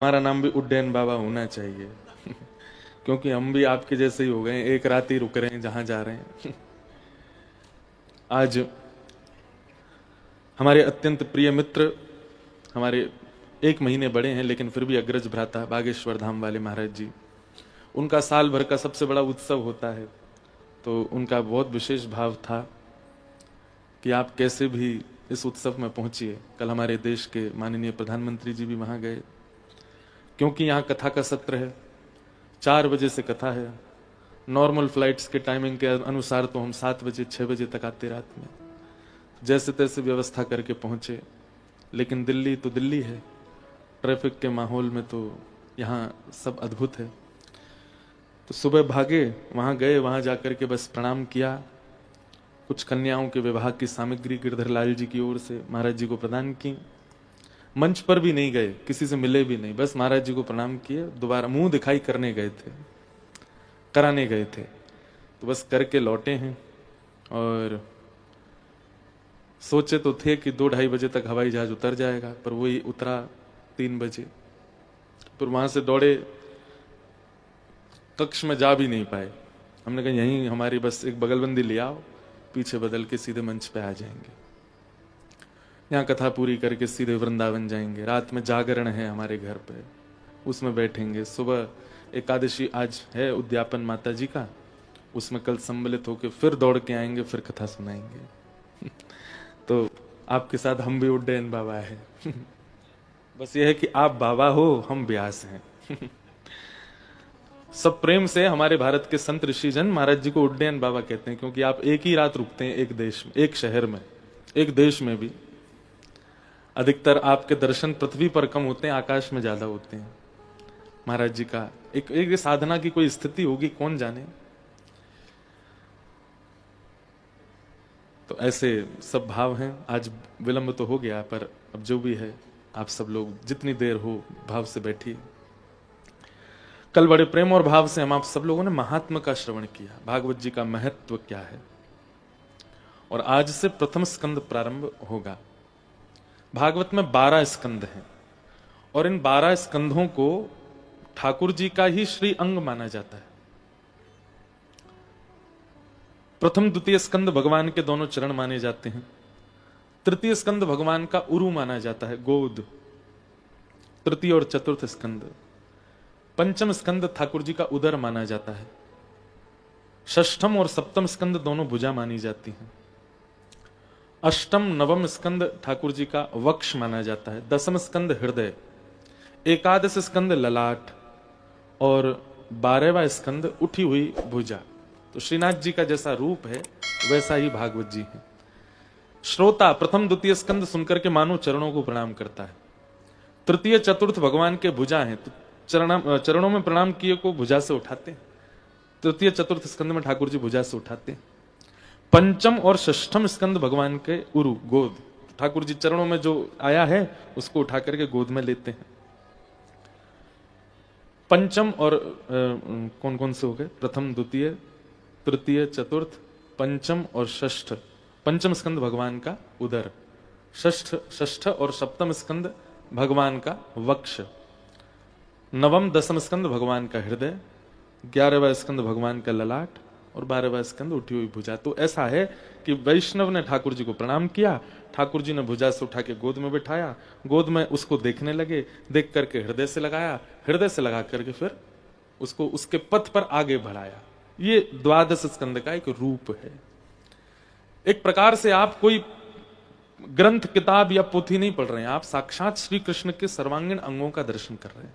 हमारा नाम भी उड्डयन बाबा होना चाहिए क्योंकि हम भी आपके जैसे ही हो गए, एक रात ही रुक रहे हैं जहां जा रहे हैं। आज हमारे अत्यंत प्रिय मित्र, हमारे 1 महीने बड़े हैं लेकिन फिर भी अग्रज भ्राता बागेश्वर धाम वाले महाराज जी, उनका साल भर का सबसे बड़ा उत्सव होता है। तो उनका बहुत विशेष भाव था कि आप कैसे भी इस उत्सव में पहुंचिए। कल हमारे देश के माननीय प्रधानमंत्री जी भी वहां गए, क्योंकि यहाँ कथा का सत्र है। 4 बजे से कथा है। नॉर्मल फ्लाइट्स के टाइमिंग के अनुसार तो हम 7 बजे 6 बजे तक आते रात में, जैसे तैसे व्यवस्था करके पहुंचे। लेकिन दिल्ली तो दिल्ली है, ट्रैफिक के माहौल में तो यहाँ सब अद्भुत है। तो सुबह भागे, वहां गए, वहां जाकर के बस प्रणाम किया। कुछ कन्याओं के विवाह की सामग्री गिरधर लाल जी की ओर से महाराज जी को प्रदान की। मंच पर भी नहीं गए, किसी से मिले भी नहीं, बस महाराज जी को प्रणाम किए। दोबारा मुंह दिखाई करने गए थे, कराने गए थे, तो बस करके लौटे हैं। और सोचे तो थे कि 2-2:30 बजे तक हवाई जहाज उतर जाएगा, पर वही उतरा 3 बजे। फिर वहां से दौड़े, कक्ष में जा भी नहीं पाए। हमने कहा यहीं हमारी बस एक बगलबंदी ले आओ, पीछे बदल के सीधे मंच पे आ जाएंगे। यहाँ कथा पूरी करके सीधे वृंदावन जाएंगे। रात में जागरण है हमारे घर पे, उसमें बैठेंगे। सुबह एकादशी आज है उद्यापन माता जी का, उसमें कल सम्मिलित होकर फिर दौड़ के आएंगे, फिर कथा सुनाएंगे। तो आपके साथ हम भी उड्डयन बाबा है। बस ये है कि आप बाबा हो, हम व्यास हैं। सब प्रेम से हमारे भारत के संत ऋषि जन महाराज जी को उड्डयन बाबा कहते हैं, क्योंकि आप एक ही रात रुकते हैं एक देश में, एक शहर में, एक देश में भी। अधिकतर आपके दर्शन पृथ्वी पर कम होते हैं, आकाश में ज्यादा होते हैं। महाराज जी का एक साधना की कोई स्थिति होगी, कौन जाने। तो ऐसे सब भाव हैं। आज विलंब तो हो गया, पर अब जो भी है, आप सब लोग जितनी देर हो भाव से बैठिए। कल बड़े प्रेम और भाव से हम आप सब लोगों ने महात्मा का श्रवण किया, भागवत जी का महत्व क्या है। और आज से प्रथम स्कंद प्रारंभ होगा। भागवत में 12 स्कंद हैं, और इन 12 स्कंधों को ठाकुर जी का ही श्री अंग माना जाता है। प्रथम द्वितीय स्कंद भगवान के दोनों चरण माने जाते हैं। तृतीय स्कंद भगवान का उरु माना जाता है, गोद। तृतीय और चतुर्थ स्कंद। पंचम स्कंद ठाकुर जी का उदर माना जाता है। षष्ठम और सप्तम स्कंद दोनों भुजा मानी जाती हैं। अष्टम नवम स्कंद ठाकुर जी का वक्ष माना जाता है। दसम स्कंद हृदय, एकादश स्कंद ललाट, और 12वां स्कंद उठी हुई भुजा। तो श्रीनाथ जी का जैसा रूप है वैसा ही भागवत जी है। श्रोता प्रथम द्वितीय स्कंद सुनकर के मानो चरणों को प्रणाम करता है। तृतीय चतुर्थ भगवान के भुजा हैं, तो चरणों में प्रणाम किए को भुजा से उठाते हैं। तृतीय चतुर्थ स्कंद में ठाकुर जी भुजा से उठाते हैं। पंचम और षष्ठम स्कंद भगवान के उरु, गोद। ठाकुर जी चरणों में जो आया है उसको उठा करके गोद में लेते हैं। पंचम और कौन कौन से हो गए? प्रथम द्वितीय तृतीय चतुर्थ पंचम और षष्ठ। पंचम स्कंद भगवान का उदर, षष्ठ और सप्तम स्कंद भगवान का वक्ष, नवम दसम स्कंद भगवान का हृदय, 11वां स्कंद भगवान का ललाट, और 12वां स्कंद उठी हुई भुजा। तो ऐसा है कि वैष्णव ने ठाकुर जी को प्रणाम किया, ठाकुर जी ने भुजा से उठा के गोद में बिठाया, गोद में उसको देखने लगे, देख करके हृदय से लगाया, हृदय से लगा करके फिर उसको उसके पथ पर आगे बढ़ाया। ये 12 स्कंद का एक रूप है। एक प्रकार से आप कोई ग्रंथ, किताब या पोथी नहीं पढ़ रहे हैं, आप साक्षात श्री कृष्ण के सर्वांगीण अंगों का दर्शन कर रहे हैं।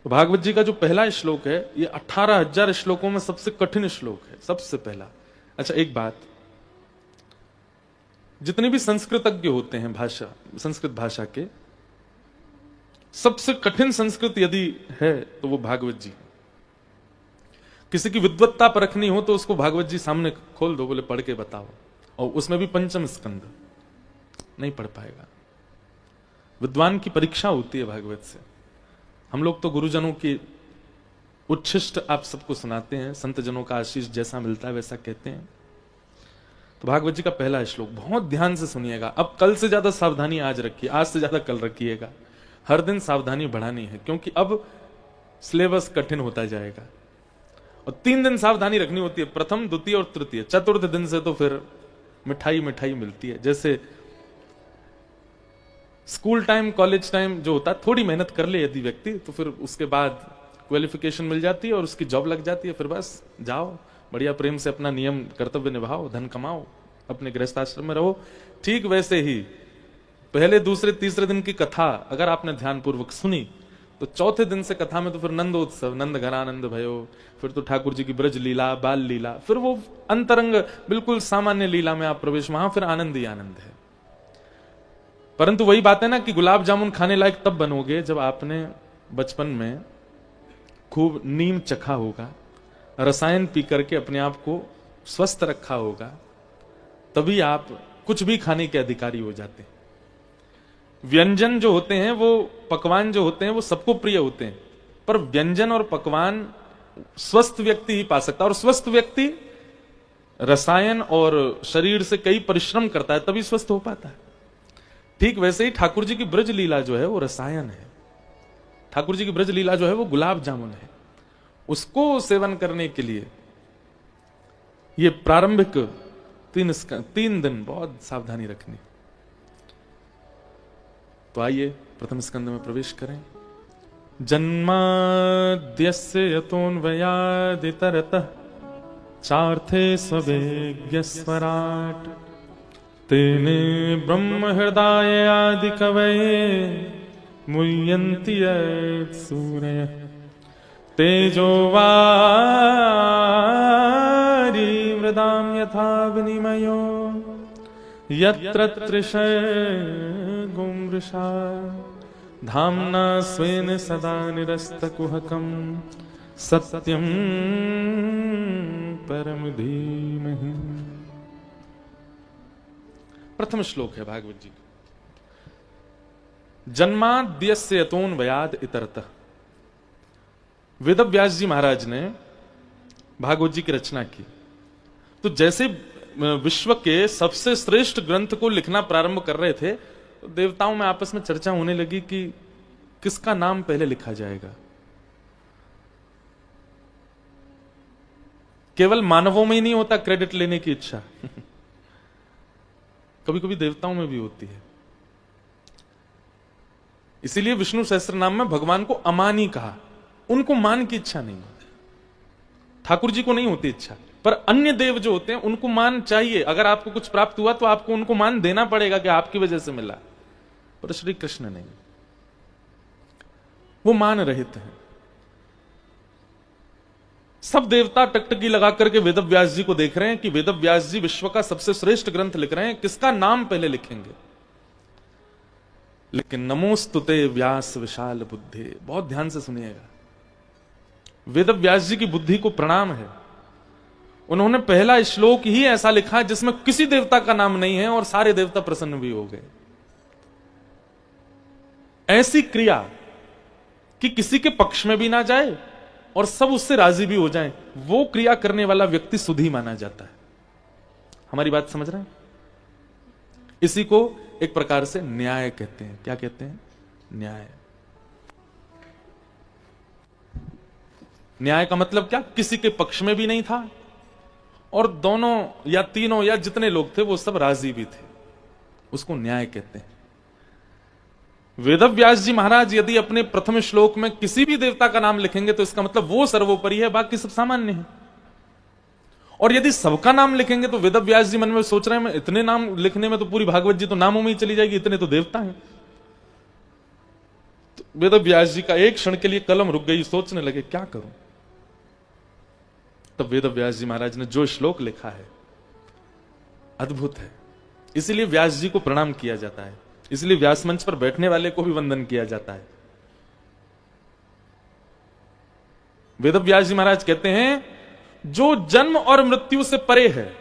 भागवत जी का जो पहला श्लोक है, ये 18,000 श्लोकों में सबसे कठिन श्लोक है, सबसे पहला। अच्छा एक बात, जितने भी संस्कृतज्ञ होते हैं भाषा, संस्कृत भाषा के, सबसे कठिन संस्कृत यदि है तो वो भागवत जी। किसी की विद्वत्ता परखनी हो तो उसको भागवत जी सामने खोल दो, बोले पढ़ के बताओ, और उसमें भी पंचम स्कंद, नहीं पढ़ पाएगा। विद्वान की परीक्षा होती है भागवत से। हम लोग तो गुरुजनों की उच्छिष्ट आप सबको सुनाते हैं, संत जनों का आशीष जैसा मिलता है वैसा कहते हैं। तो भागवत जी का पहला श्लोक बहुत ध्यान से सुनिएगा। अब कल से ज्यादा सावधानी आज रखिए, आज से ज्यादा कल रखिएगा। हर दिन सावधानी बढ़ानी है, क्योंकि अब सिलेबस कठिन होता जाएगा। और 3 दिन सावधानी रखनी होती है, प्रथम, द्वितीय और तृतीय। चतुर्थ दिन से तो फिर मिठाई मिठाई मिलती है। जैसे स्कूल टाइम, कॉलेज टाइम जो होता है, थोड़ी मेहनत कर ले यदि व्यक्ति, तो फिर उसके बाद क्वालिफिकेशन मिल जाती है और उसकी जॉब लग जाती है। फिर बस जाओ, बढ़िया प्रेम से अपना नियम कर्तव्य निभाओ, धन कमाओ, अपने गृहस्थ आश्रम में रहो। ठीक वैसे ही पहले, दूसरे, तीसरे दिन की कथा अगर आपने ध्यानपूर्वक सुनी, तो चौथे दिन से कथा में तो फिर नंदोत्सव, नंद घरानंद भयो, फिर तो ठाकुर जी की ब्रज लीला, बाल लीला, फिर वो अंतरंग बिल्कुल सामान्य लीला में आप प्रवेश, वहां फिर आनंद ही आनंद है। परंतु वही बात है ना कि गुलाब जामुन खाने लायक तब बनोगे जब आपने बचपन में खूब नीम चखा होगा, रसायन पी करके अपने आप को स्वस्थ रखा होगा, तभी आप कुछ भी खाने के अधिकारी हो जाते हैं। व्यंजन जो होते हैं, वो पकवान जो होते हैं, वो सबको प्रिय होते हैं, पर व्यंजन और पकवान स्वस्थ व्यक्ति ही पा सकता है। और स्वस्थ व्यक्ति रसायन और शरीर से कई परिश्रम करता है, तभी स्वस्थ हो पाता है। ठीक वैसे ही ठाकुर जी की ब्रज लीला जो है वो रसायन है, ठाकुर जी की ब्रज लीला जो है वो गुलाब जामुन है। उसको सेवन करने के लिए ये प्रारंभिक 3 दिन बहुत सावधानी रखनी। तो आइए प्रथम स्कंद में प्रवेश करें। जन्माद्यस्य यतोऽन्वयादितरतः चार्थे स्ववेज्ञ स्वराट तेने ब्रह्म हृदय आदि कवये मुह्यन्ति सूरयः तेजो वारी वृदां यथा विनिमयो यत्र त्रिशर्गो मृषा धाम्ना स्वेन सदा निरस्तकुहकं सत्यं परम धीमहि। प्रथम श्लोक है भागवत जी का। जन्माद्यस्य यतोऽन्वयाद् इतरतः। वेदव्यास जी महाराज ने भागवत जी की रचना की, तो जैसे विश्व के सबसे श्रेष्ठ ग्रंथ को लिखना प्रारंभ कर रहे थे, तो देवताओं में आपस में चर्चा होने लगी कि किसका नाम पहले लिखा जाएगा। केवल मानवों में ही नहीं होता क्रेडिट लेने की इच्छा कभी कभी देवताओं में भी होती है। इसीलिए विष्णु सहस्त्र नाम में भगवान को अमानी कहा। उनको मान की इच्छा नहीं, ठाकुर जी को नहीं होती इच्छा, पर अन्य देव जो होते हैं उनको मान चाहिए। अगर आपको कुछ प्राप्त हुआ तो आपको उनको मान देना पड़ेगा कि आपकी वजह से मिला, पर श्री कृष्ण नहीं, वो मान रहित हैं। सब देवता टकटकी लगा करके वेदव्यास जी को देख रहे हैं कि वेदव्यास जी विश्व का सबसे श्रेष्ठ ग्रंथ लिख रहे हैं, किसका नाम पहले लिखेंगे। लेकिन नमोस्तुते व्यास विशाल बुद्धि, बहुत ध्यान से सुनिएगा, वेदव्यास जी की बुद्धि को प्रणाम है। उन्होंने पहला श्लोक ही ऐसा लिखा जिसमें किसी देवता का नाम नहीं है और सारे देवता प्रसन्न भी हो गए। ऐसी क्रिया कि किसी के पक्ष में भी ना जाए और सब उससे राजी भी हो जाएं, वो क्रिया करने वाला व्यक्ति सुधी माना जाता है। हमारी बात समझ रहे हैं? इसी को एक प्रकार से न्याय कहते हैं। क्या कहते हैं? न्याय। न्याय का मतलब क्या? किसी के पक्ष में भी नहीं था और दोनों या तीनों या जितने लोग थे वो सब राजी भी थे, उसको न्याय कहते हैं। वेदव्यास जी महाराज यदि अपने प्रथम श्लोक में किसी भी देवता का नाम लिखेंगे तो इसका मतलब वो सर्वोपरि है, बाकी सब सामान्य है। और यदि सबका नाम लिखेंगे तो वेदव्यास जी मन में सोच रहे हैं मैं इतने नाम लिखने में तो पूरी भागवत जी तो नामों में ही चली जाएगी, इतने तो देवता हैं। तो वेदव्यास जी का एक क्षण के लिए कलम रुक गई, सोचने लगे क्या करूं। तब वेदव्यास जी महाराज ने जो श्लोक लिखा है अद्भुत है, इसीलिए व्यास जी को प्रणाम किया जाता है, इसलिए व्यास मंच पर बैठने वाले को भी वंदन किया जाता है। वेदव्यास जी महाराज कहते हैं जो जन्म और मृत्यु से परे है।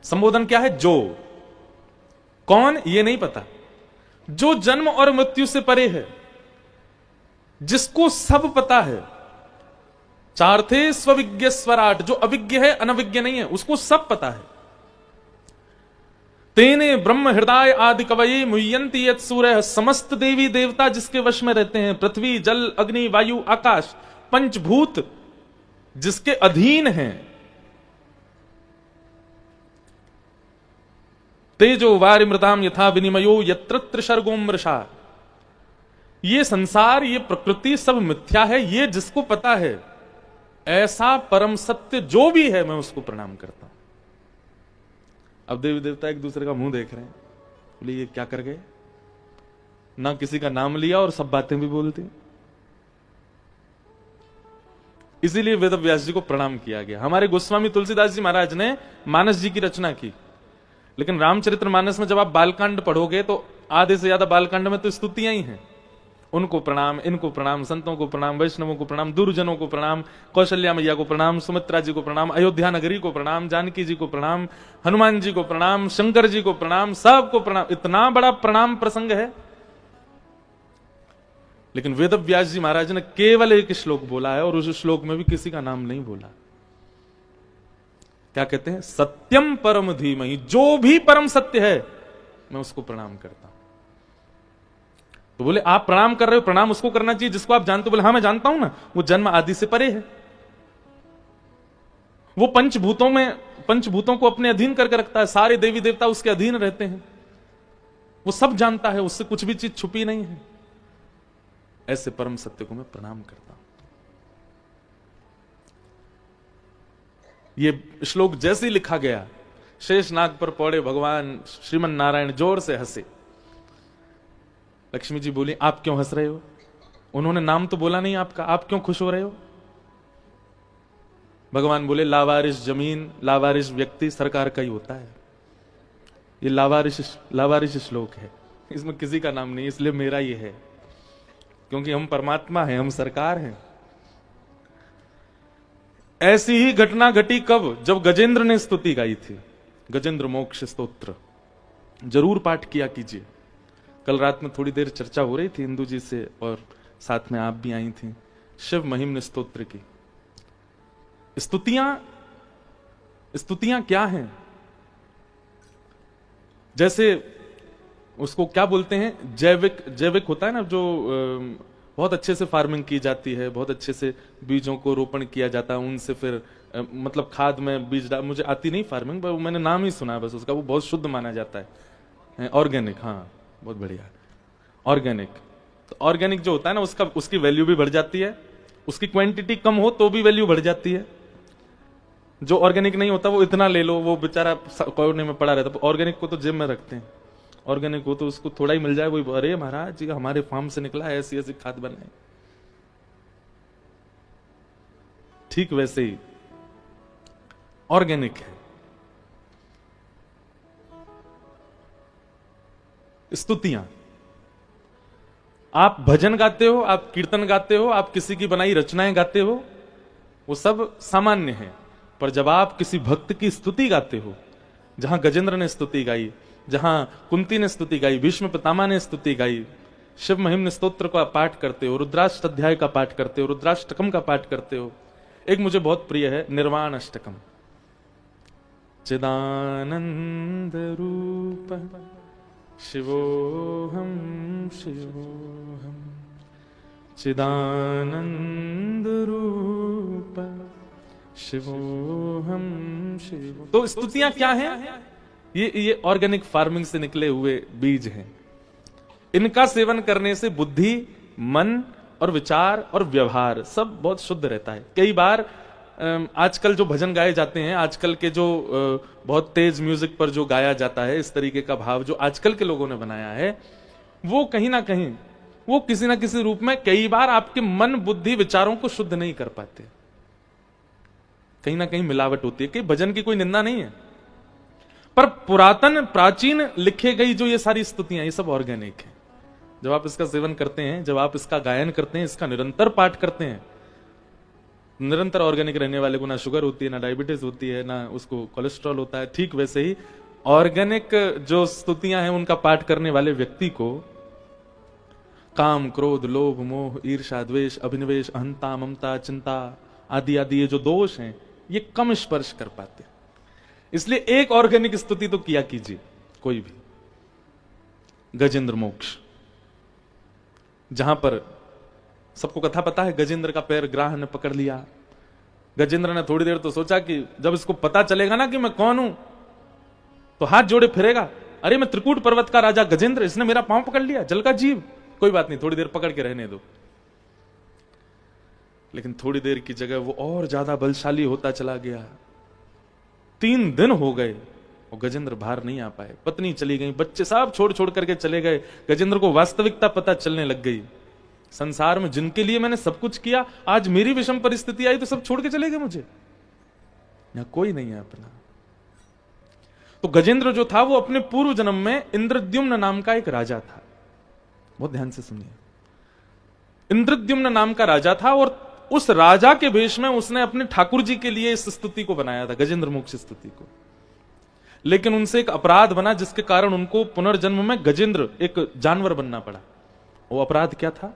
संबोधन क्या है? जो। कौन? ये नहीं पता। जो जन्म और मृत्यु से परे है, जिसको सब पता है। चार्थे स्वविज्ञ स्वराट, जो अविज्ञ है, अनविज्ञ नहीं है, उसको सब पता है। तेने ब्रह्म हृदय आदि कवये मुह्यंती यत् सूर्य, समस्त देवी देवता जिसके वश में रहते हैं, पृथ्वी जल अग्नि वायु आकाश पंचभूत जिसके अधीन हैं, तेजो वारि मृताम यथा विनिमयो यत्र त्रिसर्गो मृषा। ये संसार ये प्रकृति सब मिथ्या है, ये जिसको पता है ऐसा परम सत्य जो भी है, मैं उसको प्रणाम करता हूं। अब देवी देवता एक दूसरे का मुंह देख रहे हैं, बोले ये क्या कर गए, ना किसी का नाम लिया और सब बातें भी बोलती। इसीलिए वेद व्यास जी को प्रणाम किया गया। हमारे गोस्वामी तुलसीदास जी महाराज ने मानस जी की रचना की, लेकिन रामचरित्र मानस में जब आप बालकांड पढ़ोगे तो आधे से ज्यादा बालकांड में तो स्तुतियां ही हैं। उनको प्रणाम, इनको प्रणाम, संतों को प्रणाम, वैष्णवों को प्रणाम, दुर्जनों को प्रणाम, कौशल्या मैया को प्रणाम, सुमित्रा जी को प्रणाम, अयोध्या नगरी को प्रणाम, जानकी जी को प्रणाम, हनुमान जी को प्रणाम, शंकर जी को प्रणाम, सबको प्रणाम। इतना बड़ा प्रणाम प्रसंग है। लेकिन वेद व्यास जी महाराज ने केवल एक श्लोक बोला है और उस श्लोक में भी किसी का नाम नहीं बोला। क्या कहते हैं? सत्यम परम धीमहि, जो भी परम सत्य है मैं उसको प्रणाम करता हूं। तो बोले आप प्रणाम कर रहे हो, प्रणाम उसको करना चाहिए जिसको आप जानते हो। बोले हाँ मैं जानता हूं ना, वो जन्म आदि से परे है, वो पंचभूतों को अपने अधीन करके रखता है, सारे देवी देवता उसके अधीन रहते हैं, वो सब जानता है, उससे कुछ भी चीज छुपी नहीं है। ऐसे परम सत्य को मैं प्रणाम करता हूं। ये श्लोक जैसे ही लिखा गया, शेष नाग पर पौड़े भगवान श्रीमन नारायण जोर से हंसे। लक्ष्मी जी बोली आप क्यों हंस रहे हो? उन्होंने नाम तो बोला नहीं आपका, आप क्यों खुश हो रहे हो? भगवान बोले लावारिश जमीन, लावारिश व्यक्ति सरकार का ही होता है। ये लावारिश श्लोक है, इसमें किसी का नाम नहीं, इसलिए मेरा ये है, क्योंकि हम परमात्मा हैं, हम सरकार हैं। ऐसी ही घटना घटी कब? जब गजेंद्र ने स्तुति गाई थी, गजेंद्र मोक्ष स्तोत्र। जरूर पाठ किया कीजिए। कल रात में थोड़ी देर चर्चा हो रही थी इंदु जी से, और साथ में आप भी आई थी, शिव महिम्न स्तोत्र की। स्तुतियां क्या हैं? जैसे उसको क्या बोलते हैं, जैविक होता है ना, जो बहुत अच्छे से फार्मिंग की जाती है, बहुत अच्छे से बीजों को रोपण किया जाता है, उनसे फिर मतलब खाद में बीज डाल, मुझे आती नहीं फार्मिंग, पर मैंने नाम ही सुना है बस उसका, वो बहुत शुद्ध माना जाता है, ऑर्गेनिक। हाँ बहुत बढ़िया, ऑर्गेनिक। तो ऑर्गेनिक जो होता है ना, उसकी वैल्यू भी बढ़ जाती है, उसकी क्वांटिटी कम हो तो भी वैल्यू बढ़ जाती है। जो ऑर्गेनिक नहीं होता वो इतना ले लो, वो बेचारा कोने में पड़ा रहता। ऑर्गेनिक को तो जिम में रखते हैं, ऑर्गेनिक हो तो उसको थोड़ा ही मिल जाए, वही अरे महाराज जी हमारे फार्म से निकला है, ऐसी ऐसी खाद बनाए। ठीक वैसे ही ऑर्गेनिक है स्तुतियां। आप भजन गाते हो, आप कीर्तन गाते हो, आप किसी की बनाई रचनाएं गाते हो, वो सब सामान्य है। पर जब आप किसी भक्त की स्तुति गाते हो, जहां गजेंद्र ने स्तुति गाई, जहां कुंती ने स्तुति गाई, भीष्म पितामह ने स्तुति गाई, शिव महिम्न स्तोत्र का पाठ करते हो, रुद्राष्ट अध्याय का पाठ करते हो, रुद्राष्टकम का पाठ करते हो। एक मुझे बहुत प्रिय है निर्वाण अष्टकम। चिदानंद रूप शिवोहम शिवोहम, चिदानंद रूप शिवोहम शिवो। तो स्तुतियां क्या हैं? ये ऑर्गेनिक फार्मिंग से निकले हुए बीज हैं। इनका सेवन करने से बुद्धि, मन और विचार और व्यवहार सब बहुत शुद्ध रहता है। कई बार आजकल जो भजन गाए जाते हैं, आजकल के जो बहुत तेज म्यूजिक पर जो गाया जाता है, इस तरीके का भाव जो आजकल के लोगों ने बनाया है, वो कहीं ना कहीं वो किसी ना किसी रूप में कई बार आपके मन, बुद्धि, विचारों को शुद्ध नहीं कर पाते। कहीं ना कहीं मिलावट होती है। कि भजन की कोई निंदा नहीं है, पर पुरातन प्राचीन लिखे गई जो ये सारी स्तुतियां, ये सब ऑर्गेनिक है। जब आप इसका सेवन करते हैं, जब आप इसका गायन करते हैं, इसका निरंतर पाठ करते हैं, निरंतर ऑर्गेनिक रहने वाले को ना शुगर होती है, ना डायबिटीज होती है, ना उसको कोलेस्ट्रॉल होता है। ठीक वैसे ही ऑर्गेनिक जो स्तुतियां हैं उनका पाठ करने वाले व्यक्ति को काम, क्रोध, लोभ, मोह, ईर्ष्या, द्वेष, अभिनिवेश, अहंता, ममता, चिंता आदि आदि ये जो दोष हैं, ये कम स्पर्श कर पाते। इसलिए एक ऑर्गेनिक स्तुति तो किया कीजिए। कोई भी। गजेंद्र मोक्ष, जहां पर सबको कथा पता है, गजेंद्र का पैर ग्राह ने पकड़ लिया। गजेंद्र ने थोड़ी देर तो सोचा कि जब इसको पता चलेगा ना कि मैं कौन हूं तो हाथ जोड़े फिरेगा, अरे मैं त्रिकूट पर्वत का राजा गजेंद्र, इसने मेरा पांव पकड़ लिया, जल का जीव, कोई बात नहीं, थोड़ी देर पकड़ के रहने दो। लेकिन थोड़ी देर की जगह वो और ज्यादा बलशाली होता चला गया। 3 दिन हो गए और गजेंद्र बाहर नहीं आ पाए। पत्नी चली गई, बच्चे सब छोड़ छोड़ करके चले गए। गजेंद्र को वास्तविकता पता चलने लग गई, संसार में जिनके लिए मैंने सब कुछ किया, आज मेरी विषम परिस्थिति आई तो सब छोड़ के चले गए मुझे, यहां कोई नहीं है अपना। तो गजेंद्र जो था वो अपने पूर्व जन्म में इंद्रद्युम्न नाम का एक राजा था। बहुत ध्यान से सुनिए, इंद्रद्युम्न नाम का राजा था और उस राजा के भेष में उसने अपने ठाकुर जी के लिए इस स्तुति को बनाया था, गजेंद्र मोक्ष स्तुति को। लेकिन उनसे एक अपराध बना जिसके कारण उनको पुनर्जन्म में गजेंद्र एक जानवर बनना पड़ा। वो अपराध क्या था?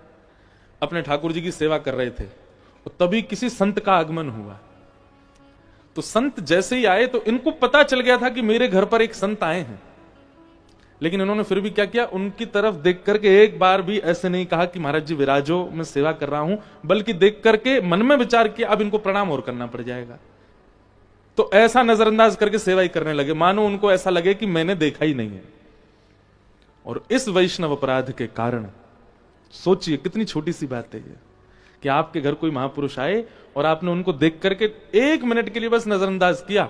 अपने ठाकुर जी की सेवा कर रहे थे और तभी किसी संत का आगमन हुआ। तो संत जैसे ही आए तो इनको पता चल गया था कि मेरे घर पर एक संत आए हैं, लेकिन इन्होंने फिर भी क्या किया, उनकी तरफ देख करके एक बार भी ऐसे नहीं कहा कि महाराज जी विराजो, मैं सेवा कर रहा हूं, बल्कि देख करके मन में विचार किया अब इनको प्रणाम और करना पड़ जाएगा। तो ऐसा नजरअंदाज करके सेवा ही करने लगे, मानो उनको ऐसा लगे कि मैंने देखा ही नहीं है। और इस वैष्णव अपराध के कारण, सोचिए कितनी छोटी सी बात है ये, कि आपके घर कोई महापुरुष आए और आपने उनको देख करके 1 मिनट के लिए बस नजरअंदाज किया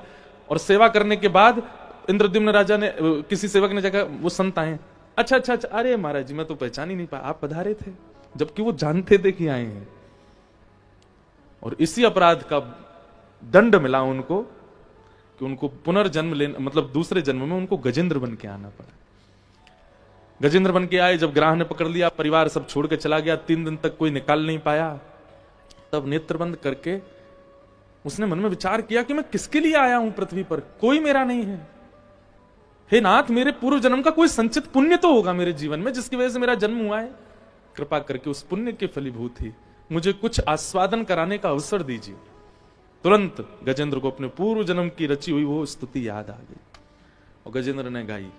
और सेवा करने के बाद इंद्रद्युम्न राजा ने, किसी सेवक ने जगह, वो संत आए, अच्छा अच्छा अच्छा, अरे महाराज जी मैं तो पहचान ही नहीं पाया, आप पधारे थे, जबकि वो जानते थे कि आए हैं। और इसी अपराध का दंड मिला उनको कि उनको पुनर्जन्म लेना, मतलब दूसरे जन्म में उनको गजेंद्र बन के आना पड़ा। गजेंद्र बन के आए, जब ग्राह ने पकड़ लिया, परिवार सब छोड़ के चला गया, 3 दिन तक कोई निकाल नहीं पाया। तब नेत्र बंद करके उसने मन में विचार किया कि मैं किसके लिए आया हूं पृथ्वी पर, कोई मेरा नहीं है। हे नाथ, मेरे पूर्व जन्म का कोई संचित पुण्य तो होगा मेरे जीवन में जिसकी वजह से मेरा जन्म हुआ है। कृपा करके उस पुण्य के फलीभूत ही मुझे कुछ आस्वादन कराने का अवसर दीजिए। तुरंत गजेंद्र को अपने पूर्व जन्म की रची हुई वो स्तुति याद आ गई और गजेंद्र ने गाई।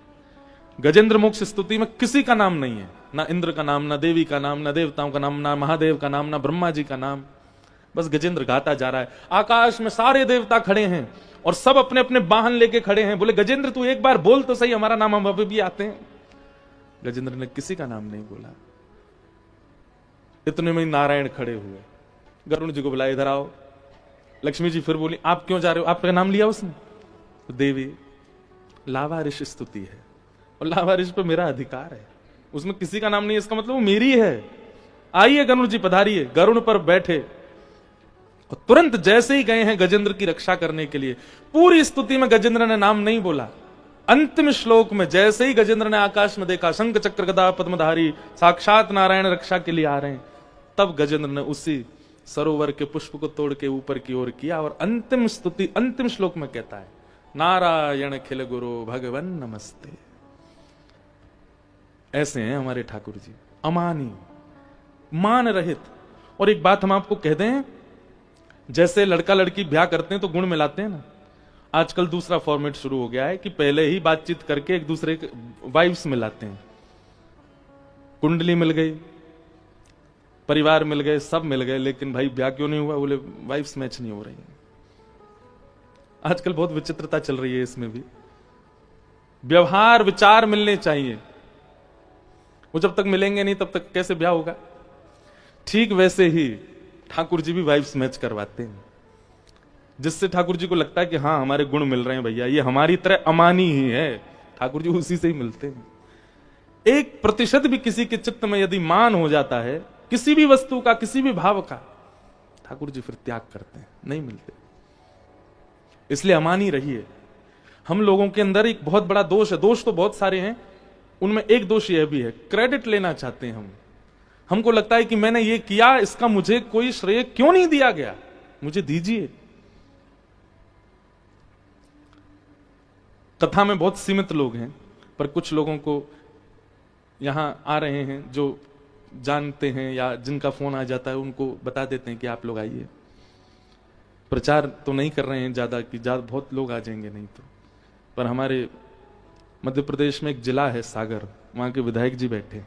गजेंद्र मोक्ष स्तुति में किसी का नाम नहीं है, ना इंद्र का नाम, ना देवी का नाम, ना देवताओं का नाम, ना महादेव का नाम, ना ब्रह्मा जी का नाम, बस गजेंद्र गाता जा रहा है। आकाश में सारे देवता खड़े हैं और सब अपने अपने वाहन लेके खड़े हैं, बोले गजेंद्र तू एक बार बोल तो सही, हमारा नाम हम अभी भी आते हैं। गजेंद्र ने किसी का नाम नहीं बोला। इतने में नारायण खड़े हुए, गरुण जी को बुलाया, इधर आओ। लक्ष्मी जी फिर बोली, आप क्यों जा रहे हो, आपका नाम लिया उसने? तो देवी, लावारिश स्तुति है और लावारिश पे मेरा अधिकार है, उसमें किसी का नाम नहीं है, इसका मतलब वो मेरी है। आइए गरुण जी पधारिए। गरुण पर बैठे और तुरंत जैसे ही गए हैं गजेंद्र की रक्षा करने के लिए, पूरी स्तुति में गजेंद्र ने नाम नहीं बोला। अंतिम श्लोक में जैसे ही गजेंद्र ने आकाश में देखा, शंख चक्र गदा पद्मधारी साक्षात नारायण रक्षा के लिए आ रहे हैं, तब गजेंद्र ने उसी सरोवर के पुष्प को तोड़ के ऊपर की ओर किया और अंतिम स्तुति अंतिम श्लोक में कहता है, नारायण खिल गुरु भगवन नमस्ते। ऐसे हैं हमारे ठाकुर जी, अमानी, मान रहित। और एक बात हम आपको कह दें, जैसे लड़का लड़की ब्याह करते हैं तो गुण मिलाते हैं ना, आजकल दूसरा फॉर्मेट शुरू हो गया है कि पहले ही बातचीत करके एक दूसरे के वाइफ्स मिलाते हैं। कुंडली मिल गई, परिवार मिल गए, सब मिल गए, लेकिन भाई ब्याह क्यों नहीं हुआ? बोले वाइफ्स मैच नहीं हो रही है। आजकल बहुत विचित्रता चल रही है इसमें भी। व्यवहार विचार मिलने चाहिए, वो जब तक मिलेंगे नहीं तब तक कैसे ब्याह होगा? ठीक वैसे ही ठाकुर जी भी वाइफ्स मैच करवाते हैं, जिससे ठाकुर जी को लगता है कि हाँ हमारे गुण मिल रहे हैं भैया, ये हमारी तरह अमानी ही है, ठाकुर जी उसी से ही मिलते हैं। 1% भी किसी के चित्त में यदि मान हो जाता है किसी भी वस्तु का, किसी भी भाव का, ठाकुर जी फिर त्याग करते हैं, नहीं मिलते। इसलिए अमानी रहिए। हम लोगों के अंदर एक बहुत बड़ा दोष है, दोष तो बहुत सारे हैं, उनमें एक दोष यह भी है, क्रेडिट लेना चाहते हैं हम। हमको लगता है कि मैंने ये किया, इसका मुझे कोई श्रेय क्यों नहीं दिया गया, मुझे दीजिए। कथा में बहुत सीमित लोग हैं, पर कुछ लोगों को यहां आ रहे हैं जो जानते हैं या जिनका फोन आ जाता है, उनको बता देते हैं कि आप लोग आइए। प्रचार तो नहीं कर रहे हैं ज्यादा कि बहुत लोग आ जाएंगे नहीं तो, पर हमारे मध्य प्रदेश में एक जिला है सागर, वहां के विधायक जी बैठे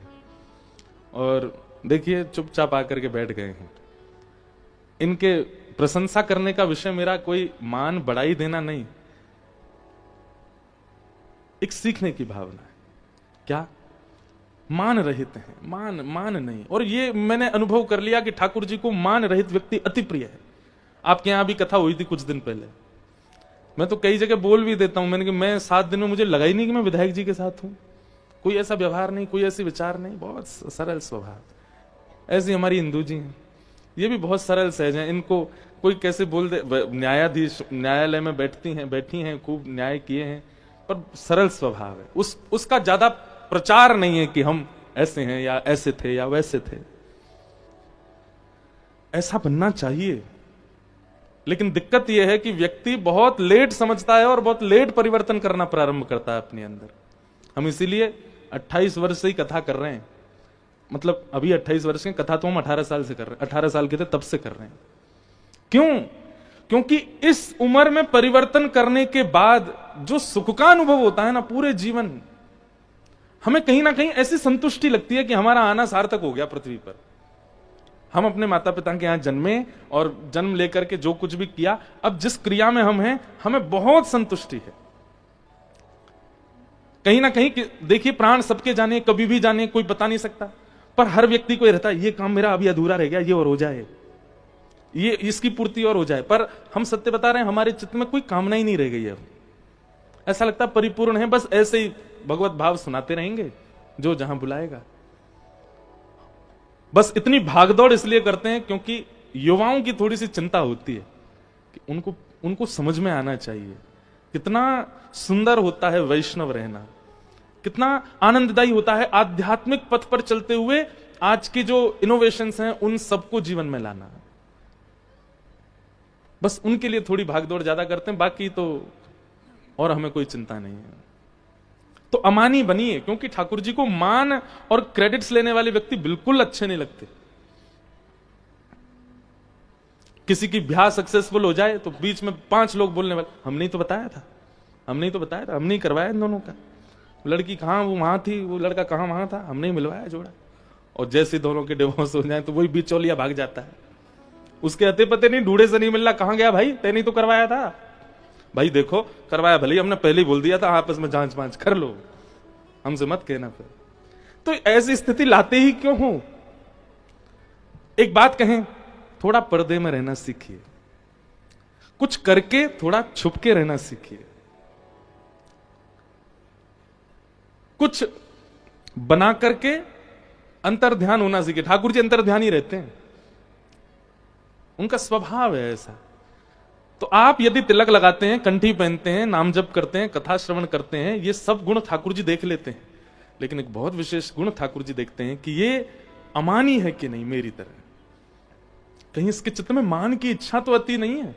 और देखिए चुपचाप आकर के बैठ गए हैं। इनके प्रशंसा करने का विषय मेरा कोई मान बढ़ाई देना नहीं, एक सीखने की भावना है। क्या मान रहित हैं, मान नहीं। और ये मैंने अनुभव कर लिया कि ठाकुर जी को मान रहित व्यक्ति अति प्रिय है। आपके यहां भी कथा हुई थी कुछ दिन पहले, मैं तो कई जगह बोल भी देता हूं, मैंने कि मैं 7 दिन में मुझे लगा ही नहीं कि मैं विधायक जी के साथ हूं। कोई ऐसा व्यवहार नहीं, कोई ऐसी विचार नहीं, बहुत सरल स्वभाव। ऐसी हमारी हिंदू जी हैं, ये भी बहुत सरल सहज हैं। इनको कोई कैसे बोल दे, न्यायाधीश न्यायालय में बैठी हैं, खूब न्याय किए हैं, पर सरल स्वभाव है। उसका ज्यादा प्रचार नहीं है कि हम ऐसे हैं या ऐसे थे या वैसे थे। ऐसा बनना चाहिए, लेकिन दिक्कत यह है कि व्यक्ति बहुत लेट समझता है और बहुत लेट परिवर्तन करना प्रारंभ करता है अपने अंदर। हम इसीलिए 28 वर्ष से ही कथा कर रहे हैं, मतलब अभी 28 वर्ष की कथा तो हम 18 साल से कर रहे हैं, 18 साल के थे तब से कर रहे हैं। क्यों? क्योंकि इस उम्र में परिवर्तन करने के बाद जो सुख का अनुभव होता है ना पूरे जीवन, हमें कहीं ना कहीं ऐसी संतुष्टि लगती है कि हमारा आना सार्थक हो गया पृथ्वी पर। हम अपने माता पिता के यहां जन्मे और जन्म लेकर के जो कुछ भी किया, अब जिस क्रिया में हम हैं हमें बहुत संतुष्टि है। कहीं ना कहीं देखिए, प्राण सबके जाने, कभी भी जाने, कोई बता नहीं सकता, पर हर व्यक्ति को यह रहता है ये काम मेरा अभी अधूरा रह गया, ये और हो जाए, ये इसकी पूर्ति और हो जाए। पर हम सत्य बता रहे हैं, हमारे चित्त में कोई कामना ही नहीं रह गई है। ऐसा लगता है परिपूर्ण है, बस ऐसे ही भगवत भाव सुनाते रहेंगे जो जहां बुलाएगा। बस इतनी भागदौड़ इसलिए करते हैं क्योंकि युवाओं की थोड़ी सी चिंता होती है कि उनको समझ में आना चाहिए कितना सुंदर होता है वैष्णव रहना, कितना आनंददायी होता है आध्यात्मिक पथ पर चलते हुए आज की जो इनोवेशंस हैं उन सबको जीवन में लाना। बस उनके लिए थोड़ी भागदौड़ ज्यादा करते हैं, बाकी तो और हमें कोई चिंता नहीं है। तो अमानी बनिए, क्योंकि ठाकुर जी को मान और क्रेडिट्स लेने वाले व्यक्ति बिल्कुल अच्छे नहीं लगते। किसी की ब्याह सक्सेसफुल हो जाए तो बीच में 5 लोग बोलने वाले, हमने ही तो बताया था, हमने ही तो बताया था, हमने ही करवाया इन दोनों का, लड़की कहां वो वहां थी, वो लड़का कहां वहां था, हमने ही मिलवाया जोड़ा। और जैसे दोनों के डिवोर्स हो जाए तो वही बिचौलिया भाग जाता है, उसके अते पते नहीं, ढूंढे से नहीं मिल रहा, कहां गया भाई, तेने तो करवाया था। भाई देखो करवाया भले, हमने पहले ही बोल दिया था, आपस में जांच पांच कर लो, हमसे मत कहना फिर। तो ऐसी स्थिति लाते ही क्यों हो? एक बात कहें, थोड़ा पर्दे में रहना सीखिए, कुछ करके थोड़ा छुप के रहना सीखिए, कुछ बना करके अंतर ध्यान होना सीखिए। ठाकुर जी अंतर ध्यान ही रहते हैं, उनका स्वभाव है ऐसा। तो आप यदि तिलक लगाते हैं, कंठी पहनते हैं, नाम जप करते हैं, कथा श्रवण करते हैं, ये सब गुण ठाकुर जी देख लेते हैं। लेकिन एक बहुत विशेष गुण ठाकुर जी देखते हैं कि ये अमानी है कि नहीं मेरी तरह, कहीं इसके चित्त में मान की इच्छा तो अति नहीं है।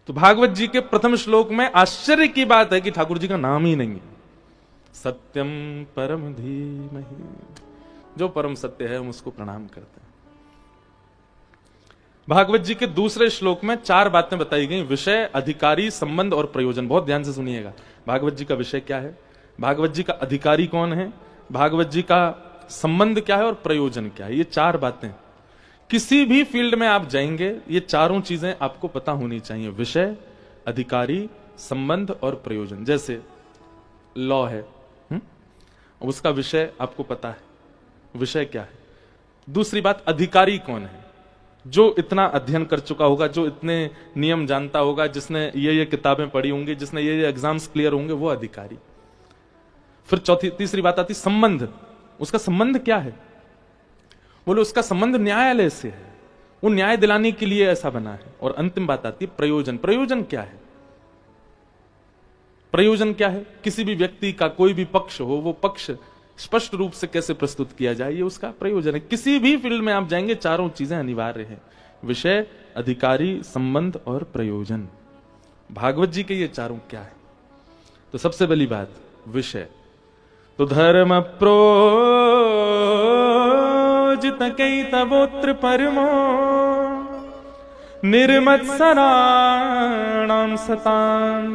तो भागवत जी के प्रथम श्लोक में आश्चर्य की बात है कि ठाकुर जी का नाम ही नहीं है। सत्यम परम धीमहि, जो परम सत्य है हम उसको प्रणाम करते हैं। भागवत जी के दूसरे श्लोक में 4 बातें बताई गई, विषय, अधिकारी, संबंध और प्रयोजन। बहुत ध्यान से सुनिएगा, भागवत जी का विषय क्या है, भागवत जी का अधिकारी कौन है, भागवत जी का संबंध क्या है और प्रयोजन क्या है। ये 4 बातें किसी भी फील्ड में आप जाएंगे, ये चारों चीजें आपको पता होनी चाहिए, विषय, अधिकारी, संबंध और प्रयोजन। जैसे लॉ है, उसका विषय आपको पता है, विषय क्या है। दूसरी बात, अधिकारी कौन है, जो इतना अध्ययन कर चुका होगा, जो इतने नियम जानता होगा, जिसने ये किताबें पढ़ी होंगी, जिसने ये एग्जाम्स क्लियर होंगे, वो अधिकारी। फिर तीसरी बात आती संबंध, उसका संबंध क्या है, बोले उसका संबंध न्यायालय से है, वो न्याय दिलाने के लिए ऐसा बना है। और अंतिम बात आती है प्रयोजन, प्रयोजन क्या है, प्रयोजन क्या है, किसी भी व्यक्ति का कोई भी पक्ष हो, वो पक्ष स्पष्ट रूप से कैसे प्रस्तुत किया जाए, ये उसका प्रयोजन है। किसी भी फील्ड में आप जाएंगे, चारों चीजें अनिवार्य हैं, विषय, अधिकारी, संबंध और प्रयोजन। भागवत जी के ये चारों क्या है? तो सबसे पहली बात विषय, तो धर्म प्रोजित कैतवोत्र परमो निर्मत्सराणाम सतान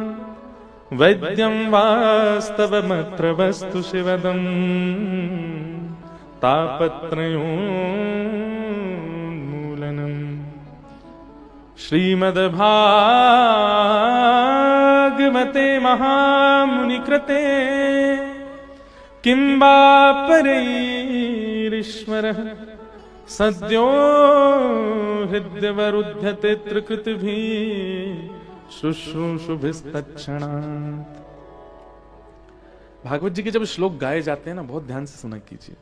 वैद्यं वास्तवमत्र वस्तु शिवदं तापत्रयोन्मूलनम् श्रीमद्भागवते महामुनिकृते किं वा परैरीश्वरः सद्यो हृद्यवरुध्यते त्रिकृतिभिः शुश्रूषुभिस्तत्क्षणात्। भागवत जी के जब श्लोक गाए जाते हैं ना, बहुत ध्यान से सुना कीजिए।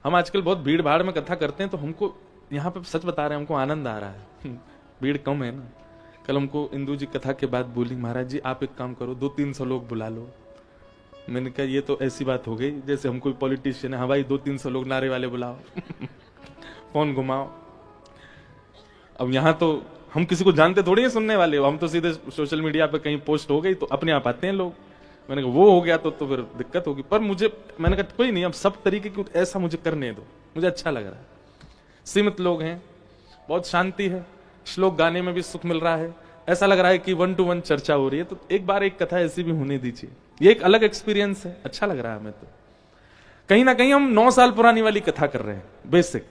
हम आजकल बहुत भीड़ भाड़ में कथा करते हैं, तो हमको यहाँ पे सच बता रहे हैं, हमको आनंद आ रहा है। भीड़ कम है ना। कल हमको इंदु जी कथा के बाद बोली, महाराज जी आप एक काम करो, 200-300 लोग बुला लो। मैंने कहा ये तो ऐसी बात हो गई जैसे हम कोई पॉलिटिशियन है। हाँ भाई 200-300 लोग नारे वाले बुलाओ, फोन घुमाओ। अब यहाँ तो हम किसी को जानते थोड़ी है सुनने वाले, हम तो सीधे सोशल मीडिया पे कहीं पोस्ट हो गई तो अपने आप आते हैं लोग। मैंने कहा वो हो गया तो फिर दिक्कत होगी। पर मुझे, मैंने कहा कोई नहीं, अब सब तरीके की ऐसा मुझे करने दो, मुझे अच्छा लग रहा है। सीमित लोग हैं, बहुत शांति है, श्लोक गाने में भी सुख मिल रहा है, ऐसा लग रहा है कि 1 to 1 चर्चा हो रही है। तो एक बार एक कथा ऐसी भी होने दीजिए, ये एक अलग एक्सपीरियंस है, अच्छा लग रहा है हमें। तो कहीं ना कहीं हम 9 साल पुरानी वाली कथा कर रहे हैं बेसिक,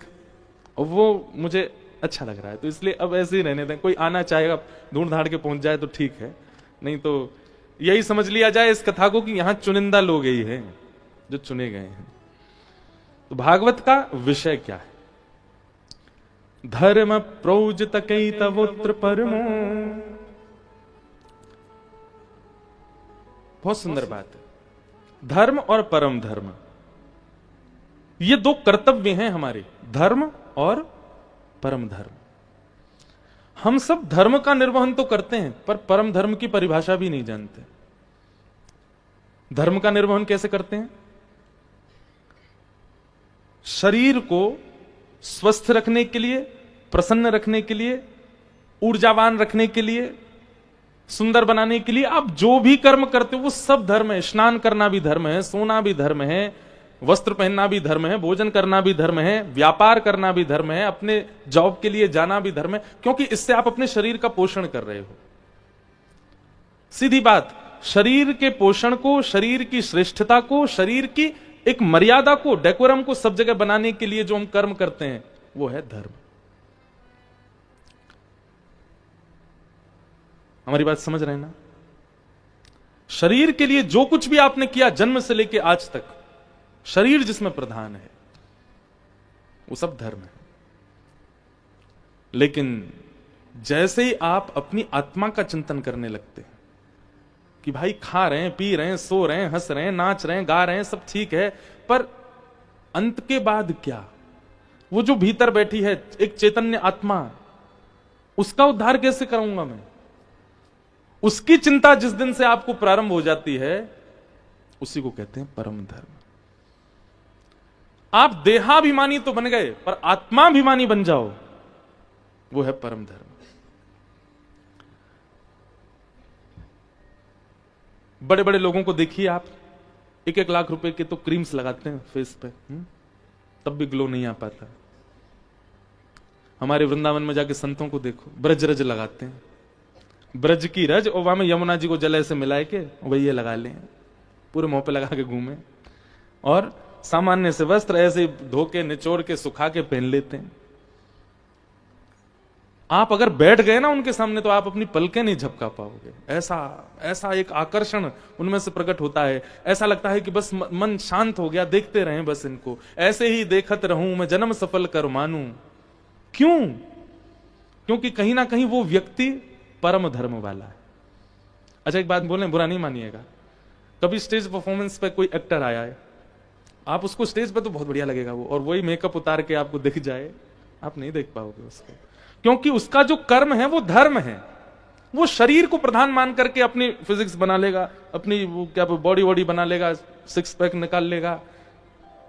और वो मुझे अच्छा लग रहा है। तो इसलिए अब ऐसे ही रहने दें, कोई आना चाहेगा ढूंढ धाड़ के पहुंच जाए तो ठीक है, नहीं तो यही समझ लिया जाए इस कथा को कि यहां चुनिंदा लोग ही हैं जो चुने गए हैं। तो भागवत का विषय क्या है? धर्म प्रोजत कैतवोत्र परमो। बहुत सुंदर बात है। धर्म और परम धर्म, ये 2 कर्तव्य हैं हमारे, धर्म और परम धर्म। हम सब धर्म का निर्वहन तो करते हैं, पर परम धर्म की परिभाषा भी नहीं जानते। धर्म का निर्वहन कैसे करते हैं? शरीर को स्वस्थ रखने के लिए, प्रसन्न रखने के लिए, ऊर्जावान रखने के लिए, सुंदर बनाने के लिए आप जो भी कर्म करते हो वो सब धर्म है। स्नान करना भी धर्म है, सोना भी धर्म है, वस्त्र पहनना भी धर्म है, भोजन करना भी धर्म है, व्यापार करना भी धर्म है, अपने जॉब के लिए जाना भी धर्म है, क्योंकि इससे आप अपने शरीर का पोषण कर रहे हो। सीधी बात, शरीर के पोषण को, शरीर की श्रेष्ठता को, शरीर की एक मर्यादा को, डेकोरम को सब जगह बनाने के लिए जो हम कर्म करते हैं वो है धर्म। हमारी बात समझ रहे हैं ना? शरीर के लिए जो कुछ भी आपने किया जन्म से लेकर आज तक, शरीर जिसमें प्रधान है, वो सब धर्म है। लेकिन जैसे ही आप अपनी आत्मा का चिंतन करने लगते हैं कि भाई खा रहे हैं, पी रहे हैं, सो रहे हैं, हंस रहे हैं, नाच रहे हैं, गा रहे हैं, सब ठीक है, पर अंत के बाद क्या? वो जो भीतर बैठी है एक चैतन्य आत्मा, उसका उद्धार कैसे करूंगा मैं? उसकी चिंता जिस दिन से आपको प्रारंभ हो जाती है, उसी को कहते हैं परम धर्म। आप देहाभिमानी तो बन गए, पर आत्माभिमानी बन जाओ, वो है परम धर्म। बड़े बड़े लोगों को देखिए आप, 1-1 लाख रुपए के तो क्रीम्स लगाते हैं फेस पे, तब भी ग्लो नहीं आ पाता। हमारे वृंदावन में जाके संतों को देखो, ब्रज रज लगाते हैं, ब्रज की रज, और वहां में यमुना जी को जल ऐसे मिलाए के वही ये लगा लें, पूरे मुंह पे लगा के घूमे, और सामान्य से वस्त्र ऐसे धो के निचोड़ के सुखा के पहन लेते हैं। आप अगर बैठ गए ना उनके सामने तो आप अपनी पलकें नहीं झपका पाओगे। ऐसा ऐसा एक आकर्षण उनमें से प्रकट होता है, ऐसा लगता है कि बस मन शांत हो गया, देखते रहें बस इनको, ऐसे ही देखत रहूं मैं जन्म सफल कर मानूं। क्यों? क्योंकि कहीं ना कहीं वो व्यक्ति परम धर्म वाला है। अच्छा एक बात बोलें, बुरा नहीं मानिएगा, कभी स्टेज परफॉर्मेंस पे कोई एक्टर आया है, आप उसको स्टेज पे तो बहुत बढ़िया लगेगा वो, और वही मेकअप उतार के आपको दिख जाए, आप नहीं देख पाओगे उसको, क्योंकि उसका जो कर्म है वो धर्म है। वो शरीर को प्रधान मान करके अपनी फिजिक्स बना लेगा, अपनी वो क्या बॉडी वॉडी बना लेगा, 6 पैक निकाल लेगा,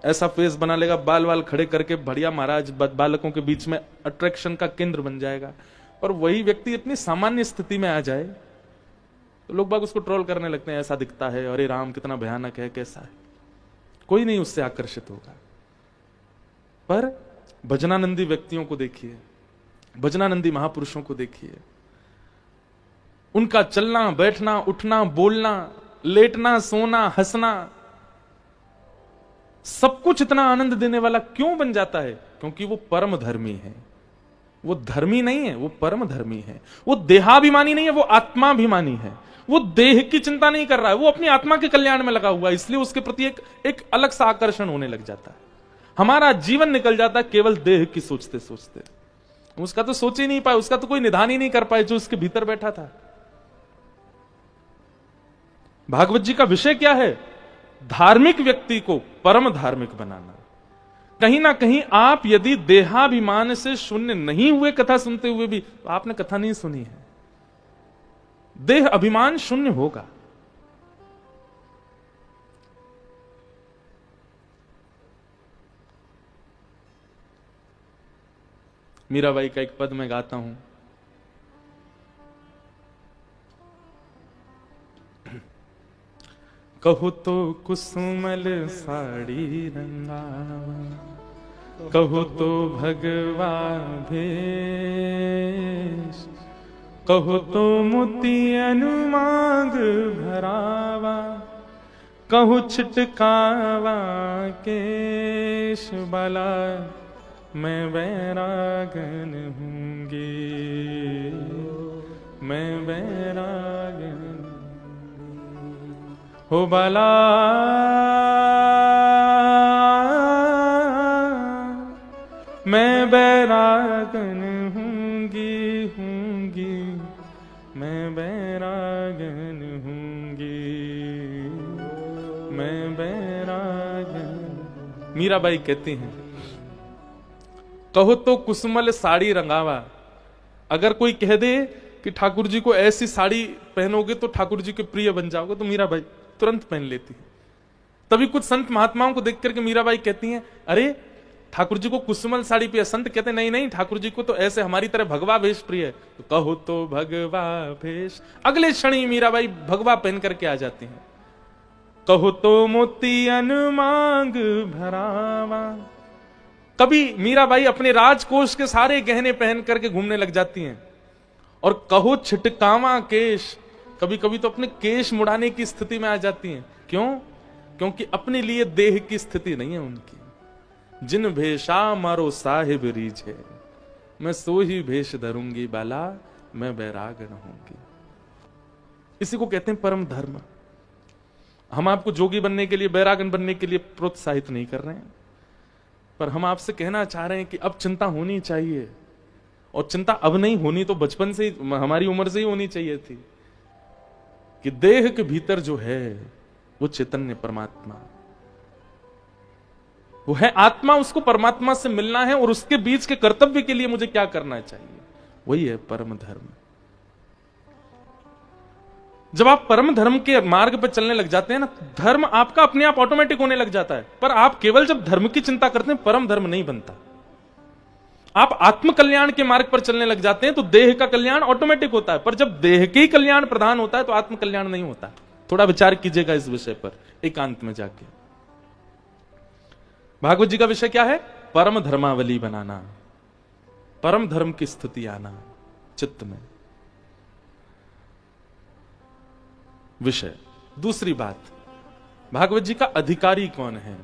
ऐसा फेस बना लेगा, बाल वाल खड़े करके बढ़िया महाराज बालकों के बीच में अट्रैक्शन का केंद्र बन जाएगा। और वही व्यक्ति इतनी सामान्य स्थिति में आ जाए तो लोग बाग उसको ट्रोल करने लगते हैं, ऐसा दिखता है, अरे राम कितना भयानक है, कैसा है। कोई नहीं उससे आकर्षित होगा। पर भजनानंदी व्यक्तियों को देखिए, भजनानंदी महापुरुषों को देखिए, उनका चलना, बैठना, उठना, बोलना, लेटना, सोना, हंसना, सब कुछ इतना आनंद देने वाला क्यों बन जाता है? क्योंकि वो परम धर्मी है। वो धर्मी नहीं है, वो परम धर्मी है। वो देहाभिमानी नहीं है, वो आत्माभिमानी है। वो देह की चिंता नहीं कर रहा है, वो अपनी आत्मा के कल्याण में लगा हुआ है। इसलिए उसके प्रति एक अलग सा आकर्षण होने लग जाता है। हमारा जीवन निकल जाता है केवल देह की सोचते सोचते। उसका तो सोच ही नहीं पाए, उसका तो कोई निदान ही नहीं कर पाए जो उसके भीतर बैठा था। भागवत जी का विषय क्या है? धार्मिक व्यक्ति को परम धार्मिक बनाना। कहीं ना कहीं आप यदि देहाभिमान से शून्य नहीं हुए कथा सुनते हुए भी, तो आपने कथा नहीं सुनी है। देह अभिमान शून्य होगा। मीराबाई का एक पद मैं गाता हूं। कहो तो कुसुमल साड़ी रंगावा, कहो तो भगवा भेष, कहो तो मोतियन मांग भरावा, कहो छिटकावा केश बाला, मैं बैरागन हूंगी, मैं बैरागन हो बाला, मैं बैरागन हूंगी, हूंगी, मैं बैरागन हूंगी, मैं बैरागन। मीराबाई कहती हैं, कहो तो कुसुमल साड़ी रंगावा। अगर कोई कह दे कि ठाकुर जी को ऐसी साड़ी पहनोगे तो ठाकुर जी के प्रिय बन जाओगे, तो मीराबाई तुरंत पहन लेती है। तभी कुछ संत महात्माओं को देख करके मीराबाई कहती हैं, अरे ठाकुर जी को कुसुमल साड़ी प्रिय। संत कहते नहीं नहीं, ठाकुर जी को तो ऐसे हमारी तरह भगवा भेष प्रिय है। तो कहो तो भगवा भेष। अगले क्षण ही मीराबाई भगवा पहन करके आ जाती हैं। कहो तो मोतियन मांग भरावा। कभी मीराबाई अपने राजकोष के सारे गहने पहन करके घूमने लग जाती हैं। और कहो छिटकावा केश, कभी कभी तो अपने केश मुड़ाने की स्थिति में आ जाती हैं। क्यों? क्योंकि अपने लिए देह की स्थिति नहीं है उनकी। जिन भेषा मारो साहिब रीझ है, मैं सो ही भेष धरूंगी बाला, मैं बैरागन होंगी। इसी को कहते हैं परम धर्म। हम आपको जोगी बनने के लिए, बैरागन बनने के लिए प्रोत्साहित नहीं कर रहे हैं, पर हम आपसे कहना चाह रहे हैं कि अब चिंता होनी चाहिए। और चिंता अब नहीं होनी तो बचपन से ही, हमारी उम्र से ही होनी चाहिए थी, कि देह के भीतर जो है वो चैतन्य परमात्मा, वो है आत्मा। उसको परमात्मा से मिलना है और उसके बीच के कर्तव्य के लिए मुझे क्या करना चाहिए, वही है परम धर्म। जब आप परम धर्म के मार्ग पर चलने लग जाते हैं ना, धर्म आपका अपने आप ऑटोमेटिक होने लग जाता है। पर आप केवल जब धर्म की चिंता करते हैं, परम धर्म नहीं बनता। आप आत्म कल्याण के मार्ग पर चलने लग जाते हैं तो देह का कल्याण ऑटोमेटिक होता है। पर जब देह के ही कल्याण प्रधान होता है तो आत्म कल्याण नहीं होता। थोड़ा विचार कीजिएगा इस विषय पर एकांत में जाके। भागवत जी का विषय क्या है? परम धर्मावली बनाना, परम धर्म की स्थिति आना चित्त में। विषय। दूसरी बात, भागवत जी का अधिकारी कौन है?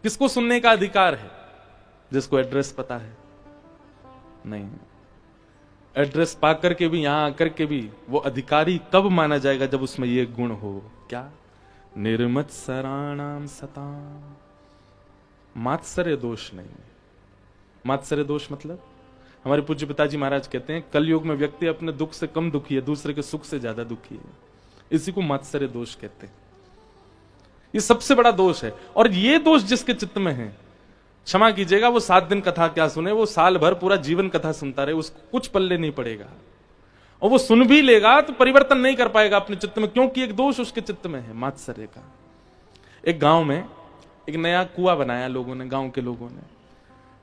किसको सुनने का अधिकार है? जिसको एड्रेस पता है? नहीं। एड्रेस पाकर के भी, यहां आकर के भी वो अधिकारी कब माना जाएगा? जब उसमें ये गुण हो। क्या? निर्मत्सराणाम सताम। मात्सर्य दोष नहीं। मात्सर्य दोष मतलब, हमारे पूज्य पिताजी महाराज कहते हैं, कलयुग में व्यक्ति अपने दुख से कम दुखी है, दूसरे के सुख से ज्यादा दुखी है। इसी को मात्सर्य दोष कहते हैं। ये सबसे बड़ा दोष है। और ये दोष जिसके चित्त में है, क्षमा कीजिएगा, वो 7 दिन कथा क्या सुने, वो साल भर पूरा जीवन कथा सुनता रहे, उसको कुछ पल्ले नहीं पड़ेगा। और वो सुन भी लेगा तो परिवर्तन नहीं कर पाएगा अपने चित्त में, क्योंकि एक दोष उसके चित्त में है, मात्सर्य का। एक गांव में एक नया कुआं बनाया लोगों ने, गांव के लोगों ने।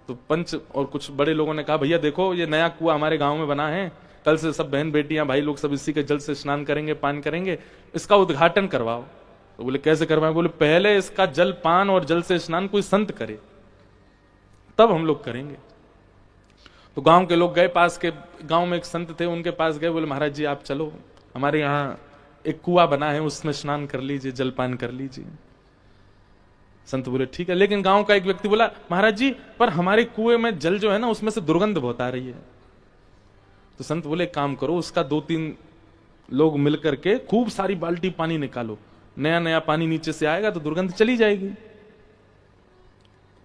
तो पंच और कुछ बड़े लोगों ने कहा, भैया देखो ये नया कुआं हमारे गांव में बना है, कल से सब बहन बेटियां भाई लोग सब इसी के जल से स्नान करेंगे, पान करेंगे, इसका उद्घाटन करवाओ। तो बोले कैसे करवाएं? बोले पहले इसका जल पान और जल से स्नान कोई संत करे, तब हम लोग करेंगे। तो गांव के लोग गए, पास के गांव में एक संत थे, उनके पास गए, बोले महाराज जी आप चलो, हमारे यहाँ एक कुआं बना है, उसमें स्नान कर लीजिए, जलपान कर लीजिए। संत बोले ठीक है, लेकिन गांव का एक व्यक्ति बोला महाराज जी पर हमारे कुएं में जल जो है ना उसमें से दुर्गंध बहुत आ रही है। तो संत बोले काम करो, उसका 2-3 लोग मिलकर के खूब सारी बाल्टी पानी निकालो, नया नया पानी नीचे से आएगा तो दुर्गंध चली जाएगी।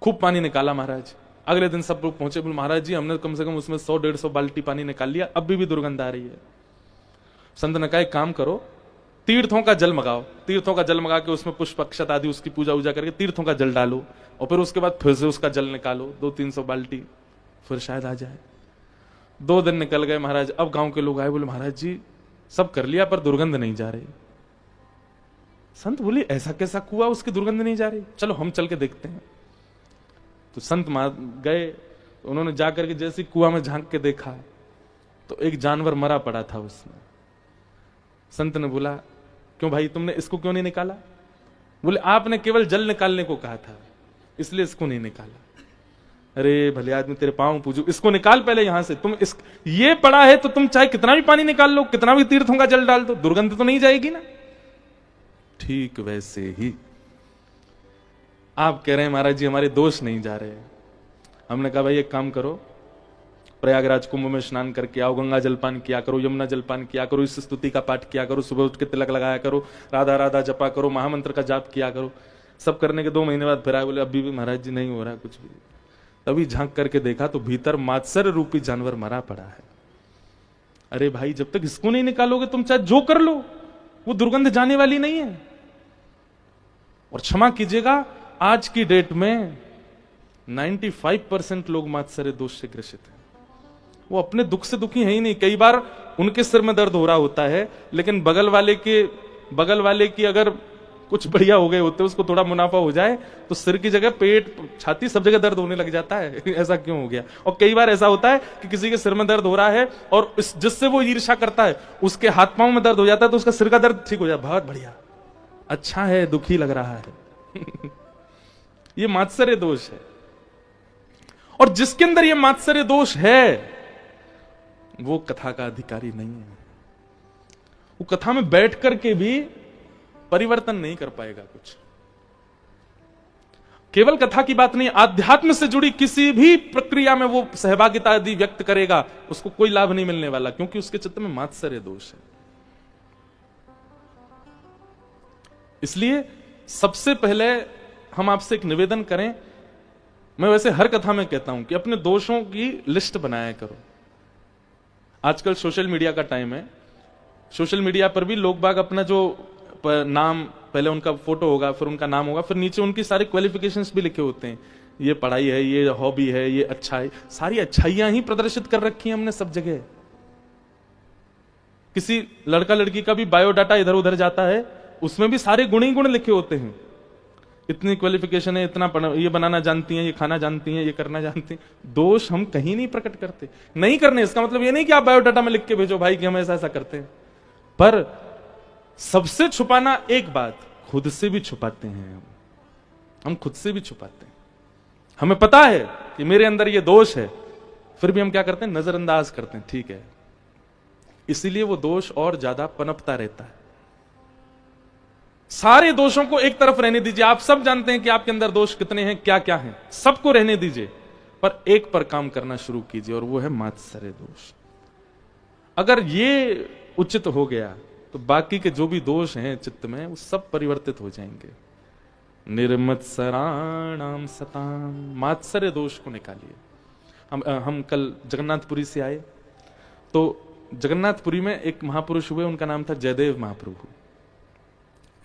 खूब पानी निकाला महाराज। अगले दिन सब लोग पहुंचे, बोले महाराज जी हमने कम से कम उसमें 100-150 बाल्टी पानी निकाल लिया, अब भी दुर्गंध आ रही है। संत ने कहा एक काम करो, तीर्थों का जल मंगाओ, तीर्थों का जल मंगा के उसमें पुष्प अक्षत आदि उसकी पूजा वूजा करके तीर्थों का जल डालो, और फिर उसके बाद फिर से उसका जल निकालो 200-300 बाल्टी, फिर शायद आ जाए। 2 दिन निकल गए महाराज। अब गांव के लोग आए, बोले महाराज जी सब कर लिया पर दुर्गंध नहीं जा रही। संत बोले ऐसा कैसा कुआं उसकी दुर्गंध नहीं जा रही, चलो हम चल के देखते हैं। तो संत गए, उन्होंने जाकर के जैसे कुआं में झांक के देखा तो एक जानवर मरा पड़ा था उसमें। संत ने बोला क्यों भाई तुमने इसको क्यों नहीं निकाला? बोले आपने केवल जल निकालने को कहा था इसलिए इसको नहीं निकाला। अरे भले आदमी तेरे पांव पूजू, इसको निकाल पहले यहां से। तुम इस ये पड़ा है तो तुम चाहे कितना भी पानी निकाल लो, कितना भी तीर्थों का जल डाल दो, दुर्गंध तो नहीं जाएगी ना। ठीक वैसे ही आप कह रहे हैं महाराज जी हमारे दोष नहीं जा रहे। हमने कहा भाई एक काम करो, प्रयागराज कुंभ में स्नान करके आओ, गंगा जलपान किया करो, यमुना जलपान किया करो, इस स्तुति का पाठ किया करो, सुबह उठ के तिलक लगाया करो, राधा राधा जपा करो, महामंत्र का जाप किया करो। सब करने के 2 महीने बाद फिर आए, बोले अभी भी महाराज जी नहीं हो रहा कुछ भी। तभी झांक करके देखा तो भीतर मात्सर्य रूपी जानवर मरा पड़ा है। अरे भाई जब तक इसको नहीं निकालोगे तुम चाहे जो कर लो वो दुर्गंध जाने वाली नहीं है। और क्षमा कीजिएगा आज की डेट में 95% लोग मात्सर्य दोष से ग्रसित हैं। वो अपने दुख से दुखी है ही नहीं। कई बार उनके सिर में दर्द हो रहा होता है, लेकिन बगल वाले की अगर कुछ बढ़िया हो गए होते, उसको थोड़ा मुनाफा हो जाए तो सिर की जगह पेट, छाती सब जगह दर्द होने लग जाता है। ऐसा क्यों हो गया? और कई बार ऐसा होता है कि किसी के सिर में दर्द हो रहा है और जिससे वो ईर्ष्या करता है उसके हाथ पांव में दर्द हो जाता है तो उसका सिर का दर्द ठीक हो जाए, बहुत बढ़िया, अच्छा है, दुखी लग रहा है। ये मात्सर्य दोष है। और जिसके अंदर ये मात्सर्य दोष है वो कथा का अधिकारी नहीं है। वो कथा में बैठ करके भी परिवर्तन नहीं कर पाएगा कुछ। केवल कथा की बात नहीं, आध्यात्म से जुड़ी किसी भी प्रक्रिया में वो सहभागिता आदि व्यक्त करेगा, उसको कोई लाभ नहीं मिलने वाला, क्योंकि उसके चित्त में मात्सर्य दोष है। इसलिए सबसे पहले हम आपसे एक निवेदन करें, मैं वैसे हर कथा में कहता हूं कि अपने दोषों की लिस्ट बनाया करो। आजकल सोशल मीडिया का टाइम है, सोशल मीडिया पर भी लोग बाग अपना जो नाम, पहले उनका फोटो होगा, फिर उनका नाम होगा, फिर नीचे उनकी सारी क्वालिफिकेशंस भी लिखे होते हैं, ये पढ़ाई है, ये हॉबी है, ये अच्छा है, सारी अच्छाइयां ही प्रदर्शित कर रखी हैं हमने सब जगह। किसी लड़का लड़की का भी बायोडाटा इधर उधर जाता है, उसमें भी सारे गुण ही गुण लिखे होते हैं। इतनी क्वालिफिकेशन है, इतना ये बनाना जानती हैं, ये खाना जानती हैं, ये करना जानती हैं। दोष हम कहीं नहीं प्रकट करते। नहीं करने इसका मतलब ये नहीं कि आप बायोडाटा में लिख के भेजो भाई कि हम ऐसा ऐसा करते हैं, पर सबसे छुपाना एक बात, खुद से भी छुपाते हैं हम खुद से भी छुपाते हैं। हमें पता है कि मेरे अंदर ये दोष है, फिर भी हम क्या करते हैं, नजरअंदाज करते हैं, ठीक है। इसीलिए वो दोष और ज्यादा पनपता रहता है। सारे दोषों को एक तरफ रहने दीजिए। आप सब जानते हैं कि आपके अंदर दोष कितने हैं, क्या क्या हैं, सबको रहने दीजिए, पर एक पर काम करना शुरू कीजिए, और वो है मात्सर्य दोष। अगर ये उचित हो गया तो बाकी के जो भी दोष हैं चित्त में वो सब परिवर्तित हो जाएंगे। निर्मत्सराणाम सताम, मात्सर्य दोष को निकालिए। हम कल जगन्नाथपुरी से आए, तो जगन्नाथपुरी में एक महापुरुष हुए, उनका नाम था जयदेव महाप्रभु,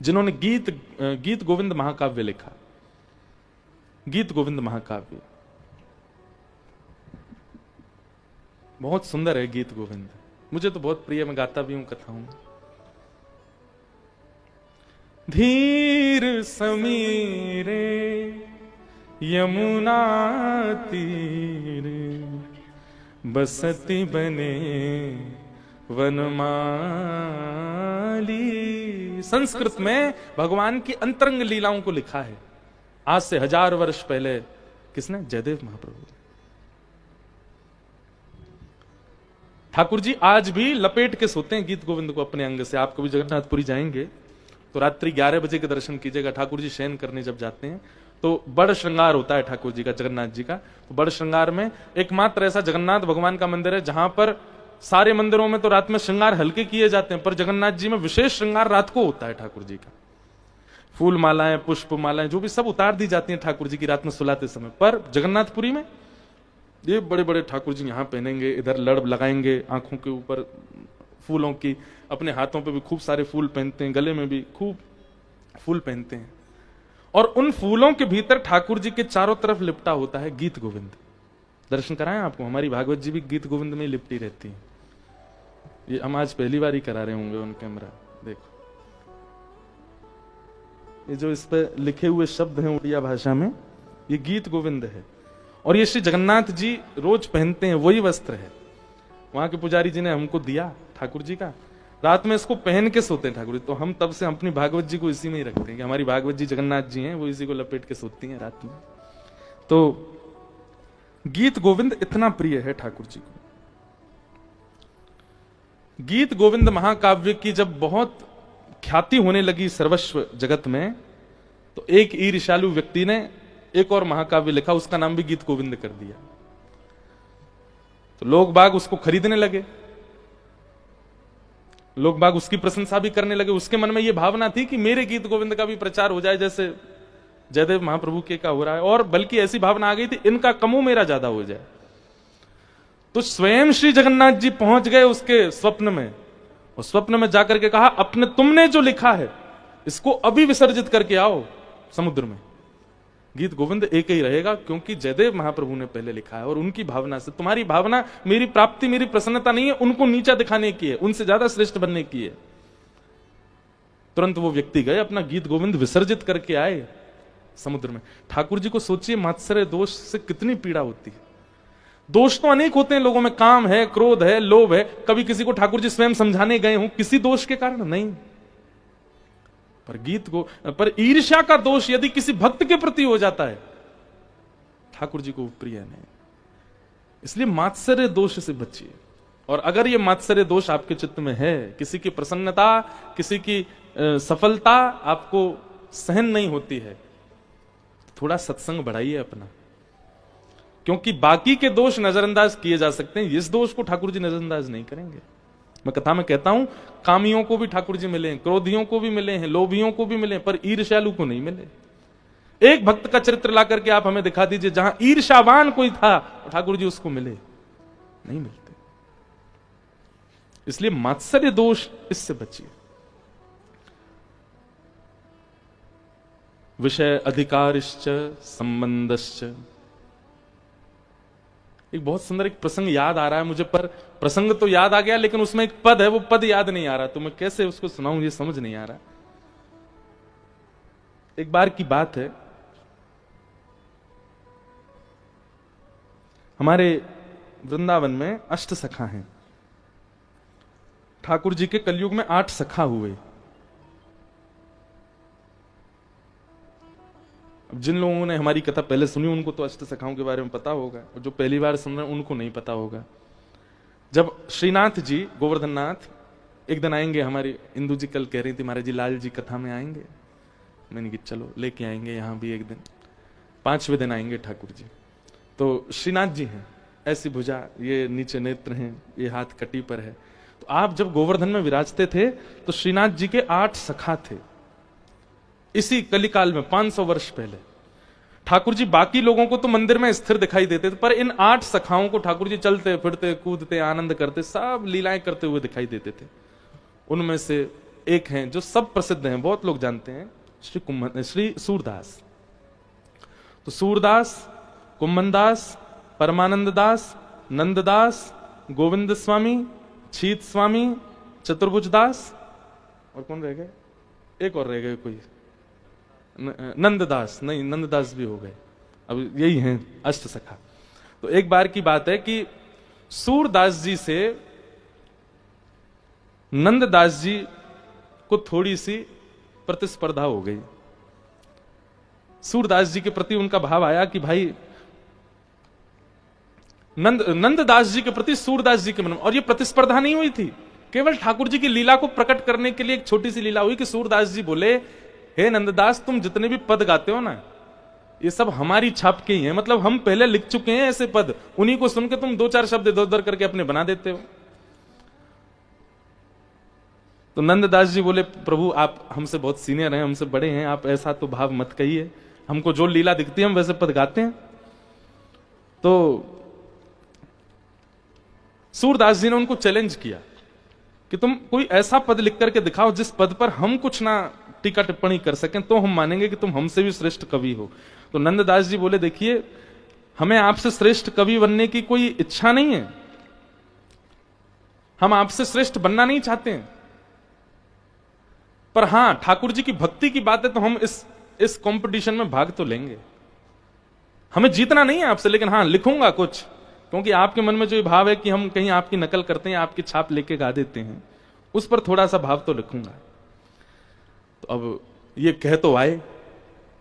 जिन्होंने गीत गोविंद महाकाव्य लिखा। गीत गोविंद महाकाव्य बहुत सुंदर है। गीत गोविंद मुझे तो बहुत प्रिय, मैं गाता भी हूं, कथा हूं। धीर समीरे यमुना तीरे, बसती बने वनमाली। संस्कृत में भगवान की अंतरंग लीलाओं को लिखा है आज से 1000 वर्ष पहले। किसने? जयदेव महाप्रभु। ठाकुर जी आज भी लपेट के सोते हैं गीत गोविंद को अपने अंग से। आप कभी जगन्नाथपुरी जाएंगे तो रात्रि 11 बजे के दर्शन कीजिएगा। ठाकुर जी शयन करने जब जाते हैं तो बड़ श्रृंगार होता है ठाकुर जी का, जगन्नाथ जी का। तो बड़ श्रृंगार में एकमात्र ऐसा जगन्नाथ भगवान का मंदिर है जहां पर, सारे मंदिरों में तो रात में श्रृंगार हल्के किए जाते हैं, पर जगन्नाथ जी में विशेष श्रृंगार रात को होता है ठाकुर जी का। फूल मालाएं, पुष्प मालाएं जो भी सब उतार दी जाती हैं ठाकुर जी की रात में सुलाते समय। पर जगन्नाथपुरी में ये बड़े बड़े ठाकुर जी यहां पहनेंगे, इधर लड़ लगाएंगे आंखों के ऊपर फूलों की, अपने हाथों पे भी खूब सारे फूल पहनते हैं, गले में भी खूब फूल पहनते हैं। और उन फूलों के भीतर ठाकुर जी के चारों तरफ लिपटा होता है गीत गोविंद। दर्शन कराएं आपको, हमारी भागवत जी भी गीत गोविंद में ही लिपटी रहती है। ये हम आज पहली बार ही करा रहे होंगे ऑन कैमरा। देखो ये जो इस पे लिखे हुए शब्द हैं उड़िया भाषा में, ये गीत गोविंद है। और ये श्री जगन्नाथ जी रोज पहनते हैं, वही वस्त्र है। वहां के पुजारी जी ने हमको दिया ठाकुर जी का, रात में इसको पहन के सोते हैं ठाकुर जी। तो हम तब से अपनी भागवत जी को इसी में ही रखते हैं कि हमारी भागवत जी जगन्नाथ जी हैं, वो इसी को लपेट के सोती हैं रात में। तो गीत गोविंद इतना प्रिय है ठाकुर जी को। गीत गोविंद महाकाव्य की जब बहुत ख्याति होने लगी सर्वस्व जगत में, तो एक ईर्ष्यालु व्यक्ति ने एक और महाकाव्य लिखा, उसका नाम भी गीत गोविंद कर दिया। तो लोग बाग उसको खरीदने लगे, लोग बाग उसकी प्रशंसा भी करने लगे। उसके मन में यह भावना थी कि मेरे गीत गोविंद का भी प्रचार हो जाए जैसे जयदेव महाप्रभु के का हो रहा है, और बल्कि ऐसी भावना आ गई थी इनका कमो मेरा ज्यादा हो जाए। तो स्वयं श्री जगन्नाथ जी पहुंच गए उसके स्वप्न में, और स्वप्न में जाकर के कहा, अपने तुमने जो लिखा है इसको अभी विसर्जित करके आओ समुद्र में। गीत गोविंद एक ही रहेगा क्योंकि जयदेव महाप्रभु ने पहले लिखा है, और उनकी भावना से, तुम्हारी भावना मेरी प्राप्ति, मेरी प्रसन्नता नहीं है, उनको नीचा दिखाने की है, उनसे ज्यादा श्रेष्ठ बनने की है। तुरंत वो व्यक्ति गए, अपना गीत गोविंद विसर्जित करके आए समुद्र में। ठाकुर जी को सोचिए मात्सर्य दोष से कितनी पीड़ा होती है। दोष तो अनेक होते हैं लोगों में, काम है, क्रोध है, लोभ है। कभी किसी को ठाकुर जी स्वयं समझाने गए हों किसी दोष के कारण? नहीं। पर ईर्ष्या का दोष यदि किसी भक्त के प्रति हो जाता है, ठाकुर जी को प्रिय नहीं। इसलिए मात्सर्य दोष से बचिए। और अगर ये मात्सर्य दोष आपके चित्त में है, किसी की प्रसन्नता, किसी की सफलता आपको सहन नहीं होती है, थोड़ा सत्संग बढ़ाइए अपना, क्योंकि बाकी के दोष नजरअंदाज किए जा सकते हैं, इस दोष को ठाकुर जी नजरअंदाज नहीं करेंगे। मैं कथा में कहता हूं, कामियों को भी ठाकुर जी मिले हैं, क्रोधियों को भी मिले हैं, लोभियों को भी मिले, पर ईर्ष्यालु को नहीं मिले। एक भक्त का चरित्र ला करके आप हमें दिखा दीजिए जहां ईर्ष्यावान कोई था, ठाकुर जी उसको मिले, नहीं मिलते। इसलिए मात्सर्य दोष, इससे बचिए। विषय अधिकारिश्च संबंधश्च। एक बहुत सुंदर एक प्रसंग याद आ रहा है मुझे, पर प्रसंग तो याद आ गया लेकिन उसमें एक पद है, वो पद याद नहीं आ रहा, तो मैं कैसे उसको सुनाऊं ये समझ नहीं आ रहा। एक बार की बात है, हमारे वृंदावन में 8 सखा हैं। ठाकुर जी के कलयुग में 8 सखा हुए। जिन लोगों ने हमारी कथा पहले सुनी उनको तो 8 सखाओं के बारे में पता होगा, और जो पहली बार सुन रहे हैं उनको नहीं पता होगा। जब श्रीनाथ जी, गोवर्धन नाथ एक दिन आएंगे, हमारी इंदू जी कल कह रही थी महाराज जी लाल जी कथा में आएंगे, मैंने कहा चलो लेके आएंगे यहां भी एक दिन। 5वें दिन आएंगे ठाकुर जी। तो श्रीनाथ जी हैं, ऐसी भुजा, ये नीचे नेत्र हैं, ये हाथ कटी पर है। तो आप जब गोवर्धन में विराजते थे तो श्रीनाथ जी के 8 सखा थे। इसी कलिकाल में 500 वर्ष पहले ठाकुर जी बाकी लोगों को तो मंदिर में स्थिर दिखाई देते थे, पर इन 8 सखाओं को ठाकुर जी चलते फिरते कूदते आनंद करते सब लीलाएं करते हुए दिखाई देते थे। उनमें से एक हैं जो सब प्रसिद्ध हैं, बहुत लोग जानते हैं, श्री सूरदास। तो सूरदास, कुम्भनदास, परमानंद दास, नंददास, गोविंद स्वामी, छीत स्वामी, चतुर्भुज दास, और कौन रह गए? एक और रह गए कोई, नंददास। नहीं, नंददास भी हो गए, अब यही हैं 8 सखा। तो एक बार की बात है कि सूरदास जी से नंददास जी को थोड़ी सी प्रतिस्पर्धा हो गई। सूरदास जी के प्रति उनका भाव आया कि भाई नंददास जी के प्रति सूरदास जी के मन में। और ये प्रतिस्पर्धा नहीं हुई थी, केवल ठाकुर जी की लीला को प्रकट करने के लिए एक छोटी सी लीला हुई कि सूरदास जी बोले, हे नंददास, तुम जितने भी पद गाते हो ना, ये सब हमारी छाप के ही हैं। मतलब हम पहले लिख चुके हैं ऐसे पद, उन्हीं को सुन के तुम दो चार शब्द इधर उधर करके अपने बना देते हो। तो नंददास जी बोले, प्रभु आप हमसे बहुत सीनियर हैं, हमसे बड़े हैं, आप ऐसा तो भाव मत कहिए, हमको जो लीला दिखती है हम वैसे पद गाते हैं। तो सूरदास जी ने उनको चैलेंज किया कि तुम कोई ऐसा पद लिख करके दिखाओ जिस पद पर हम कुछ ना टीका टिप्पणी कर सकें, तो हम मानेंगे कि तुम हमसे भी श्रेष्ठ कवि हो। तो नंददास जी बोले, देखिए हमें आपसे श्रेष्ठ कवि बनने की कोई इच्छा नहीं है, हम आपसे श्रेष्ठ बनना नहीं चाहते हैं, पर हां ठाकुर जी की भक्ति की बात है तो हम इस कंपटीशन में भाग तो लेंगे। हमें जीतना नहीं है आपसे, लेकिन हां लिखूंगा कुछ, क्योंकि आपके मन में जो ये भाव है कि हम कहीं आपकी नकल करते हैं, आपकी छाप लेके गा देते हैं, उस पर थोड़ा सा भाव तो लिखूंगा। तो अब ये कह तो आए,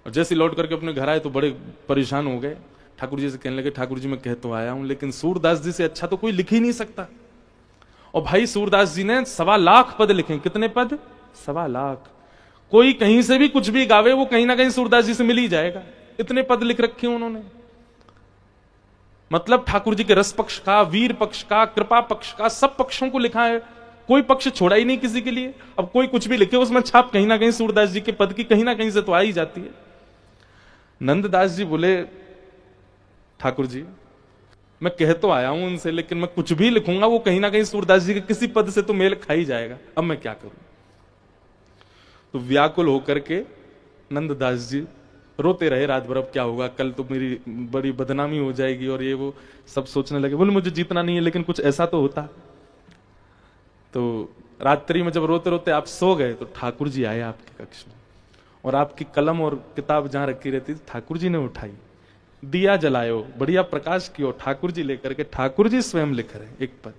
और जैसे लौट करके अपने घर आए तो बड़े परेशान हो गए। ठाकुर जी से कहने लगे, ठाकुर जी मैं कह तो आया हूं, लेकिन सूरदास जी से अच्छा तो कोई लिख ही नहीं सकता। और भाई सूरदास जी ने 1.25 लाख पद लिखे। कितने पद? 1.25 लाख। कोई कहीं से भी कुछ भी गावे, वो कहीं ना कहीं सूरदास जी से मिल ही जाएगा, इतने पद लिख रखे उन्होंने। मतलब ठाकुर जी के रस पक्ष का, वीर पक्ष का, कृपा पक्ष का, सब पक्षों को लिखा है, कोई पक्ष छोड़ा ही नहीं किसी के लिए। अब कोई कुछ भी लिखे, उसमें छाप कहीं ना कहीं सूरदास जी के पद की कहीं ना कहीं से तो आ ही जाती है। नंददास जी बोले, ठाकुर जी मैं कह तो आया हूं उनसे, लेकिन मैं कुछ भी लिखूंगा वो कहीं ना कहीं सूरदास जी के किसी पद से तो मेल खा ही जाएगा, अब मैं क्या करूं। तो व्याकुल होकर के नंददास जी रोते रहे रात भर, अब क्या होगा, कल तो मेरी बड़ी बदनामी हो जाएगी, और ये वो सब सोचने लगे। बोले मुझे जीतना नहीं है, लेकिन कुछ ऐसा तो होता। तो रात्रि में जब रोते रोते आप सो गए तो ठाकुर जी आए आपके कक्ष में, और आपकी कलम और किताब जहां रखी रहती थी ठाकुर जी ने उठाई, दिया जलायो, बढ़िया प्रकाश कियो, ठाकुर जी लेकर के ठाकुर जी स्वयं लिख रहे एक पद।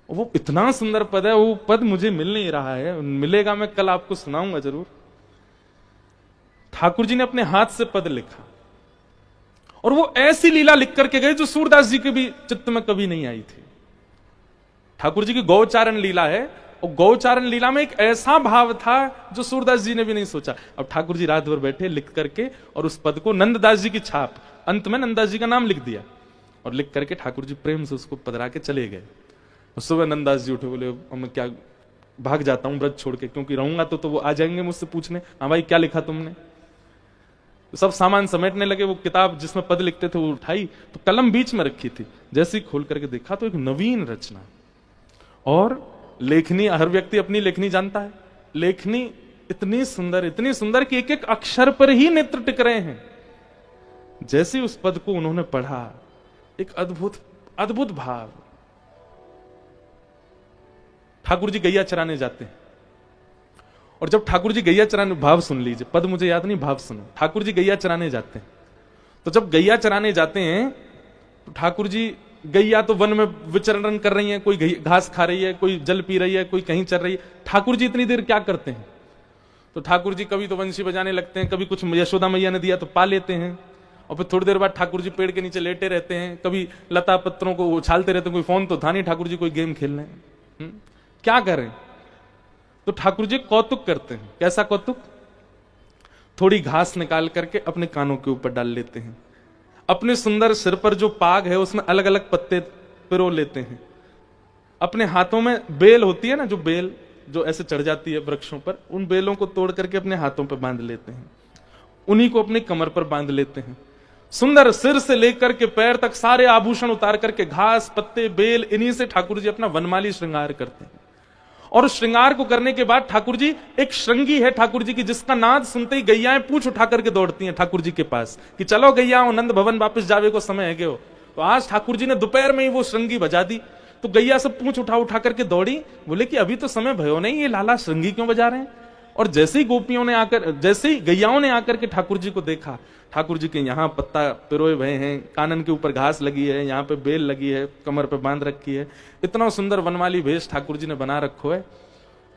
वो इतना सुंदर पद है, वो पद मुझे मिल नहीं रहा है, मिलेगा मैं कल आपको सुनाऊंगा जरूर। ठाकुर जी ने अपने हाथ से पद लिखा, और वो ऐसी लीला लिख करके गए जो सूरदास जी के भी चित्त में कभी नहीं आई थी। ठाकुर जी की गौचारण लीला है, और गौचारण लीला में एक ऐसा भाव था जो सूरदास जी ने भी नहीं सोचा। अब ठाकुर जी रात भर बैठे लिख करके, और उस पद को नंददास जी की छाप, अंत में नंददास जी का नाम लिख दिया, और लिख करके ठाकुर जी प्रेम से उसको पधरा के चले गए। और सुबह नंददास जी उठे, बोले मैं क्या भाग जाता हूं व्रत छोड़ के, क्योंकि रहूंगा तो वो आ जाएंगे मुझसे पूछने, हाँ भाई क्या लिखा तुमने। तो सब सामान समेटने लगे, वो किताब जिसमें पद लिखते थे वो उठाई, तो कलम बीच में रखी थी, जैसे ही खोल करके देखा तो एक नवीन रचना। और लेखनी, हर व्यक्ति अपनी लेखनी जानता है, लेखनी इतनी सुंदर कि एक एक अक्षर पर ही नेत्र टिक रहे हैं। जैसे ही उस पद को उन्होंने पढ़ा, एक अद्भुत भाव। ठाकुर जी गैया चराने जाते हैं, और जब ठाकुर जी गैया चराने, भाव सुन लीजिए, पद मुझे याद नहीं, भाव सुनो। ठाकुर जी गैया चराने जाते हैं, तो जब गैया चराने जाते हैं तो ठाकुर जी, गैया तो वन में विचरण कर रही है, कोई घास खा रही है, कोई जल पी रही है, कोई कहीं चल रही है, ठाकुर जी इतनी देर क्या करते हैं। तो ठाकुर जी कभी तो वंशी बजाने लगते हैं, कभी कुछ यशोदा मैया ने दिया तो पा लेते हैं, और फिर थोड़ी देर बाद ठाकुर जी पेड़ के नीचे लेटे रहते हैं, कभी लता पत्रों को उछालते रहते हैं। कोई फोन तो था नहीं, ठाकुर जी कोई गेम खेल रहे हैं, क्या करें। तो ठाकुर जी कौतुक करते हैं। कैसा कौतुक? थोड़ी घास निकाल करके अपने कानों के ऊपर डाल लेते हैं, अपने सुंदर सिर पर जो पाग है उसमें अलग अलग पत्ते पिरो लेते हैं, अपने हाथों में बेल होती है ना, जो बेल जो ऐसे चढ़ जाती है वृक्षों पर, उन बेलों को तोड़ करके अपने हाथों पर बांध लेते हैं, उन्हीं को अपनी कमर पर बांध लेते हैं। सुंदर सिर से लेकर के पैर तक सारे आभूषण उतार करके, घास पत्ते बेल, इन्हीं से ठाकुर जी अपना वनमाली श्रृंगार करते हैं। और श्रृंगार को करने के बाद ठाकुर जी, एक श्रृंगी है ठाकुर जी की, जिसका नाद सुनते ही गैयाएं पूंछ उठा करके दौड़ती हैं ठाकुर जी के पास कि चलो गैया, नंद भवन वापस जावे को समय है गयो। तो आज ठाकुर जी ने दोपहर में ही वो श्रृंगी बजा दी, तो गैया सब पूंछ उठा करके दौड़ी, बोले कि अभी तो समय भयो नहीं, ये लाला श्रृंगी क्यों बजा रहे हैं। और जैसे ही गोपियों ने आकर, जैसे ही गैयाओं ने आकर के ठाकुर जी को देखा, ठाकुर जी के यहाँ पत्ता पिरोए भये हैं, कानन के ऊपर घास लगी है, यहाँ पे बेल लगी है, कमर पे बांध रखी है, इतना सुंदर वनमाली भेष ठाकुर जी ने बना रखो है।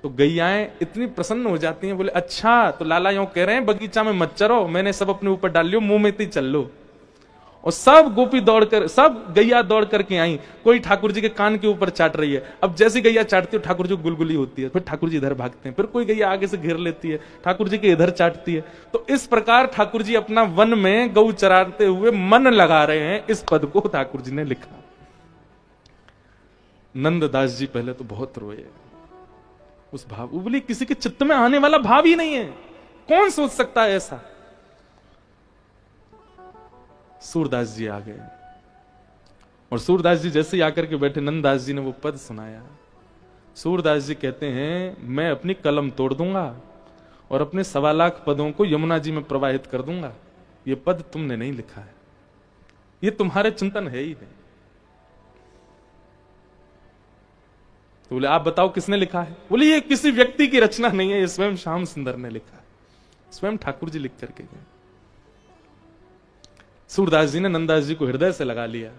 तो गैयाएं इतनी प्रसन्न हो जाती हैं, बोले अच्छा तो लाला यूं कह रहे हैं बगीचा में मत चरो, मैंने सब अपने ऊपर डाल लियो, मुंह में ती चल लो। और सब गोपी दौड़कर, सब गैया दौड़ करके आई, कोई ठाकुर जी के कान के ऊपर चाट रही है। अब जैसी गैया चाटती है ठाकुर जी को गुलगुली होती है, फिर ठाकुर जी इधर भागते हैं, फिर कोई गैया आगे से घेर लेती है, ठाकुर जी के इधर चाटती है। तो इस प्रकार ठाकुर जी अपना वन में गौ चराते हुए मन लगा रहे हैं। इस पद को ठाकुर जी ने लिखा। नंददास जी पहले तो बहुत रोए, उस भाव, वो बोली किसी के चित्त में आने वाला भाव ही नहीं है, कौन सोच सकता है ऐसा। सूरदास जी आ गए और सूरदास जी जैसे ही आकर के बैठे, नंददास जी ने वो पद सुनाया। सूरदास जी कहते हैं मैं अपनी कलम तोड़ दूंगा और अपने 1.25 लाख पदों को यमुना जी में प्रवाहित कर दूंगा। ये पद तुमने नहीं लिखा है, ये तुम्हारे चिंतन है ही नहीं। तो बोले आप बताओ किसने लिखा है? बोले ये किसी व्यक्ति की रचना नहीं है, ये स्वयं श्याम सुंदर ने लिखा है, स्वयं ठाकुर जी लिख करके गए। सूरदास जी ने नंददास जी को हृदय से लगा लिया।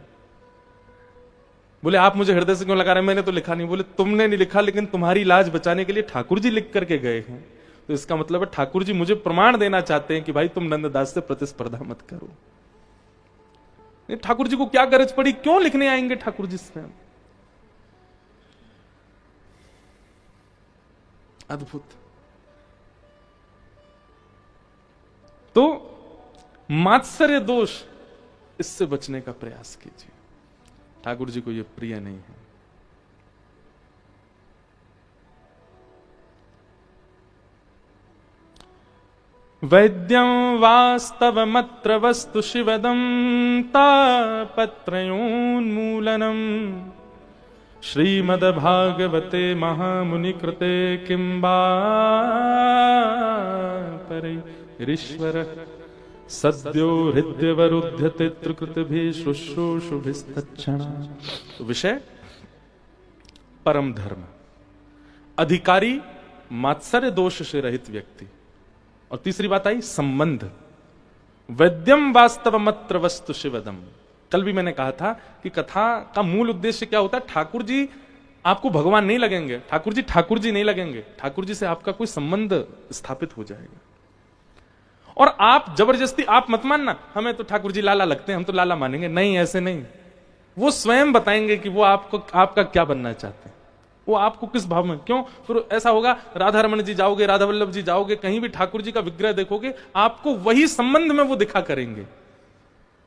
बोले आप मुझे हृदय से क्यों लगा रहे हैं? मैंने तो लिखा नहीं। बोले तुमने नहीं लिखा, लेकिन तुम्हारी लाज बचाने के लिए ठाकुर जी लिख करके गए हैं। तो इसका मतलब है ठाकुर जी मुझे प्रमाण देना चाहते हैं कि भाई तुम नंददास से प्रतिस्पर्धा मत करो। ठाकुर जी को क्या गरज पड़ी, क्यों लिखने आएंगे ठाकुर जी स्वयं? अद्भुत। तो मात्सर्य दोष, इससे बचने का प्रयास कीजिए, ठाकुर जी को यह प्रिय नहीं है। वैद्यं वास्तवमत्र वस्तु शिवदं तापत्रयोन्मूलनम् श्रीमद्भागवते महामुनिकृते किं वा परैरीश्वरः सद्यो हृदयवरुध्यते त्रिकृतिभिः शुश्रूषुभिस्तच्छणा। विषय परम धर्म, अधिकारी मात्सर्य दोष से रहित व्यक्ति, और तीसरी बात आई संबंध। वैद्यम वास्तवमत्र वस्तु शिवदम। कल भी मैंने कहा था कि कथा का मूल उद्देश्य क्या होता है? ठाकुर जी आपको भगवान नहीं लगेंगे, ठाकुर जी नहीं लगेंगे, ठाकुर जी से आपका कोई संबंध स्थापित हो जाएगा। और आप जबरदस्ती आप मत मानना हमें तो ठाकुर जी लाला लगते हैं, हम तो लाला मानेंगे, नहीं, ऐसे नहीं। वो स्वयं बताएंगे कि वो आपको, आपका क्या बनना चाहते हैं, वो आपको किस भाव में, क्यों। फिर ऐसा होगा राधा रमन जी जाओगे, राधा वल्लभ जी जाओगे, कहीं भी ठाकुर जी का विग्रह देखोगे, आपको वही संबंध में वो दिखा करेंगे।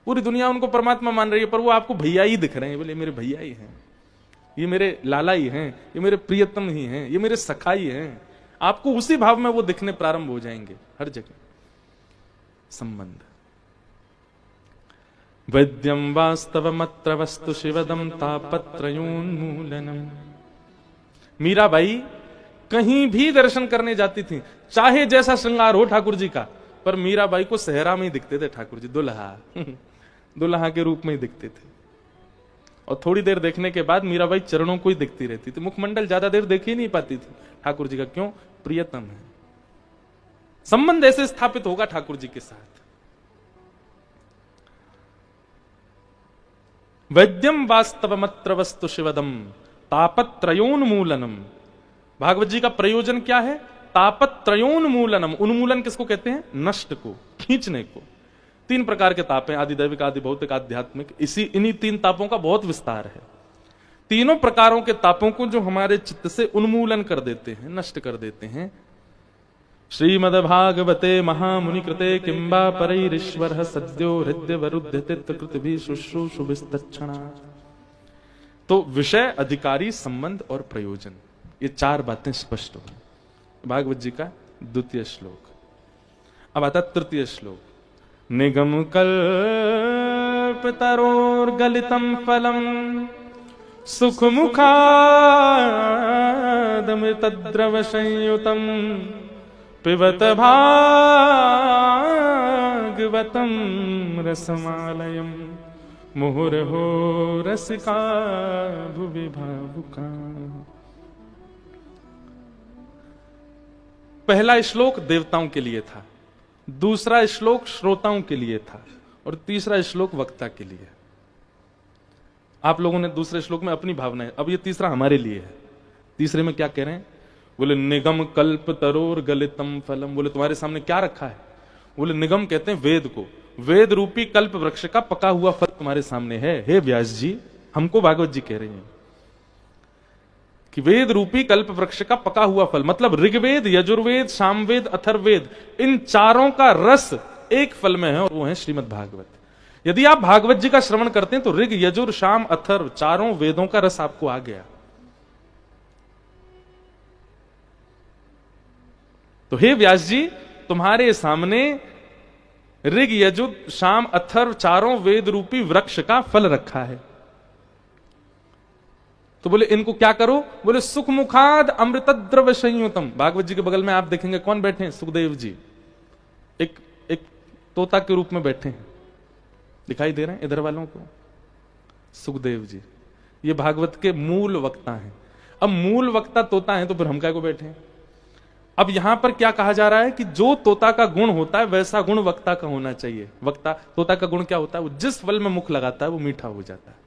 पूरी दुनिया उनको परमात्मा मान रही है, पर वो आपको भैया ही दिख रहे हैं। बोले मेरे भैया ही हैं, ये मेरे लाला ही हैं, ये मेरे प्रियतम ही हैं, ये मेरे सखा ही हैं। आपको उसी भाव में वो दिखने प्रारंभ हो जाएंगे हर जगह। संबंध। वैद्यम वास्तवमत्र वस्तु शिवदम तापत्रयोन्मूलनम। मीराबाई कहीं भी दर्शन करने जाती थी, चाहे जैसा श्रृंगार हो ठाकुर जी का, पर मीराबाई को सहरा में ही दिखते थे ठाकुर जी, दुल्हा दुल्हा के रूप में ही दिखते थे। और थोड़ी देर देखने के बाद मीराबाई चरणों को ही दिखती रहती थी, मुखमंडल ज्यादा देर देख ही नहीं पाती थी ठाकुर जी का। क्यों? प्रियतम है। संबंध ऐसे स्थापित होगा ठाकुर जी के साथ। वैद्यम वास्तवमत्र वस्तु शिवदम तापत्रयोन्मूलनम। भागवत जी का प्रयोजन क्या है? तापत्रयोन्मूलनम। उन्मूलन किसको कहते हैं? नष्ट को, खींचने को। 3 प्रकार के ताप हैं, आदि दैविक, आदि भौतिक, आध्यात्मिक। इन्हीं 3 तापों का बहुत विस्तार है। तीनों प्रकारों के तापों को जो हमारे चित्त से उन्मूलन कर देते हैं, नष्ट कर देते हैं। श्रीमद्भागवते महामुनिकृते किं वा परैरीश्वरः सद्यो हृदयवरुध्यते त्रिकृतिभिः शुश्रूषुभिस्तच्छणा। तो विषय, अधिकारी, संबंध और प्रयोजन, ये 4 बातें स्पष्ट हो भागवत जी का 2वां श्लोक। अब आता 3 श्लोक। निगम कल्पतरोर्गलितं फलम् सुखमुखादमृतद्रव संयुतम् पिबत भागवतं रसमालयम् मुहुर्हो रसिका भुवि भावुका। पहला श्लोक देवताओं के लिए था, दूसरा श्लोक श्रोताओं के लिए था, और तीसरा श्लोक वक्ता के लिए। आप लोगों ने दूसरे श्लोक में अपनी भावनाएं, अब ये तीसरा हमारे लिए है। तीसरे में क्या कह रहे हैं? बोले निगम कल्प तरोर गलितम फलम। बोले तुम्हारे सामने क्या रखा है? बोले निगम कहते हैं वेद को, वेद रूपी कल्प वृक्ष का पका हुआ फल तुम्हारे सामने है। हे व्यास जी, हमको भागवत जी कह रहे हैं कि वेद रूपी कल्प वृक्ष का पका हुआ फल, मतलब ऋग्वेद, यजुर्वेद, सामवेद, अथर्ववेद, इन चारों का रस एक फल में है और वो है श्रीमद् भागवत। यदि आप भागवत जी का श्रवण करते हैं तो ऋग, यजुर, साम, अथर्व चारों वेदों का रस आपको आ गया। तो हे व्यास जी, तुम्हारे सामने ऋग, यजुर, साम, अथर्व चारों वेद रूपी वृक्ष का फल रखा है। तो बोले इनको क्या करो? बोले सुख मुखाद अमृत द्रव्य संयुतम। भागवत जी के बगल में आप देखेंगे कौन बैठे हैं? सुखदेव जी, एक तोता के रूप में बैठे हैं, दिखाई दे रहे हैं इधर वालों को? सुखदेव जी ये भागवत के मूल वक्ता हैं। अब मूल वक्ता तोता है तो फिर हम क्या को बैठे हैं? अब यहां पर क्या कहा जा रहा है कि जो तोता का गुण होता है वैसा गुण वक्ता का होना चाहिए। वक्ता, तोता का गुण क्या होता है? वो जिस फल में मुख लगाता है वो मीठा हो जाता है।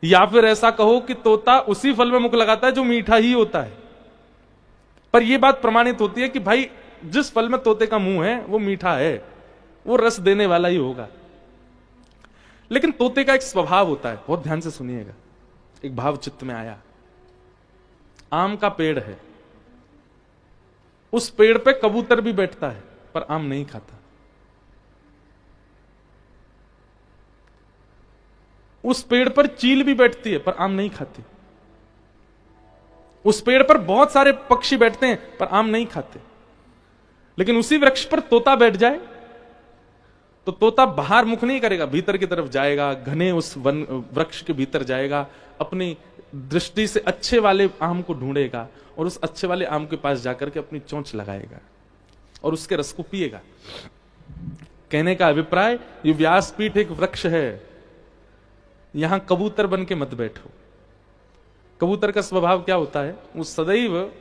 या फिर ऐसा कहो कि तोता उसी फल में मुख लगाता है जो मीठा ही होता है। पर यह बात प्रमाणित होती है कि भाई जिस फल में तोते का मुंह है वो मीठा है, वो रस देने वाला ही होगा। लेकिन तोते का एक स्वभाव होता है, बहुत ध्यान से सुनिएगा। एक भाव चित्त में आया, आम का पेड़ है, उस पेड़ पे कबूतर भी बैठता है पर आम नहीं खाता। उस पेड़ पर चील भी बैठती है पर आम नहीं खाती। उस पेड़ पर बहुत सारे पक्षी बैठते हैं पर आम नहीं खाते। लेकिन उसी वृक्ष पर तोता बैठ जाए तो तोता बाहर मुख नहीं करेगा, भीतर की तरफ जाएगा, घने उस वन वृक्ष के भीतर जाएगा, अपनी दृष्टि से अच्छे वाले आम को ढूंढेगा और उस अच्छे वाले आम के पास जाकर के अपनी चोंच लगाएगा और उसके रस को पिएगा। कहने का अभिप्राय, ये व्यासपीठ एक वृक्ष है, यहां कबूतर बन के मत बैठो। कबूतर का स्वभाव क्या होता है? वो सदैव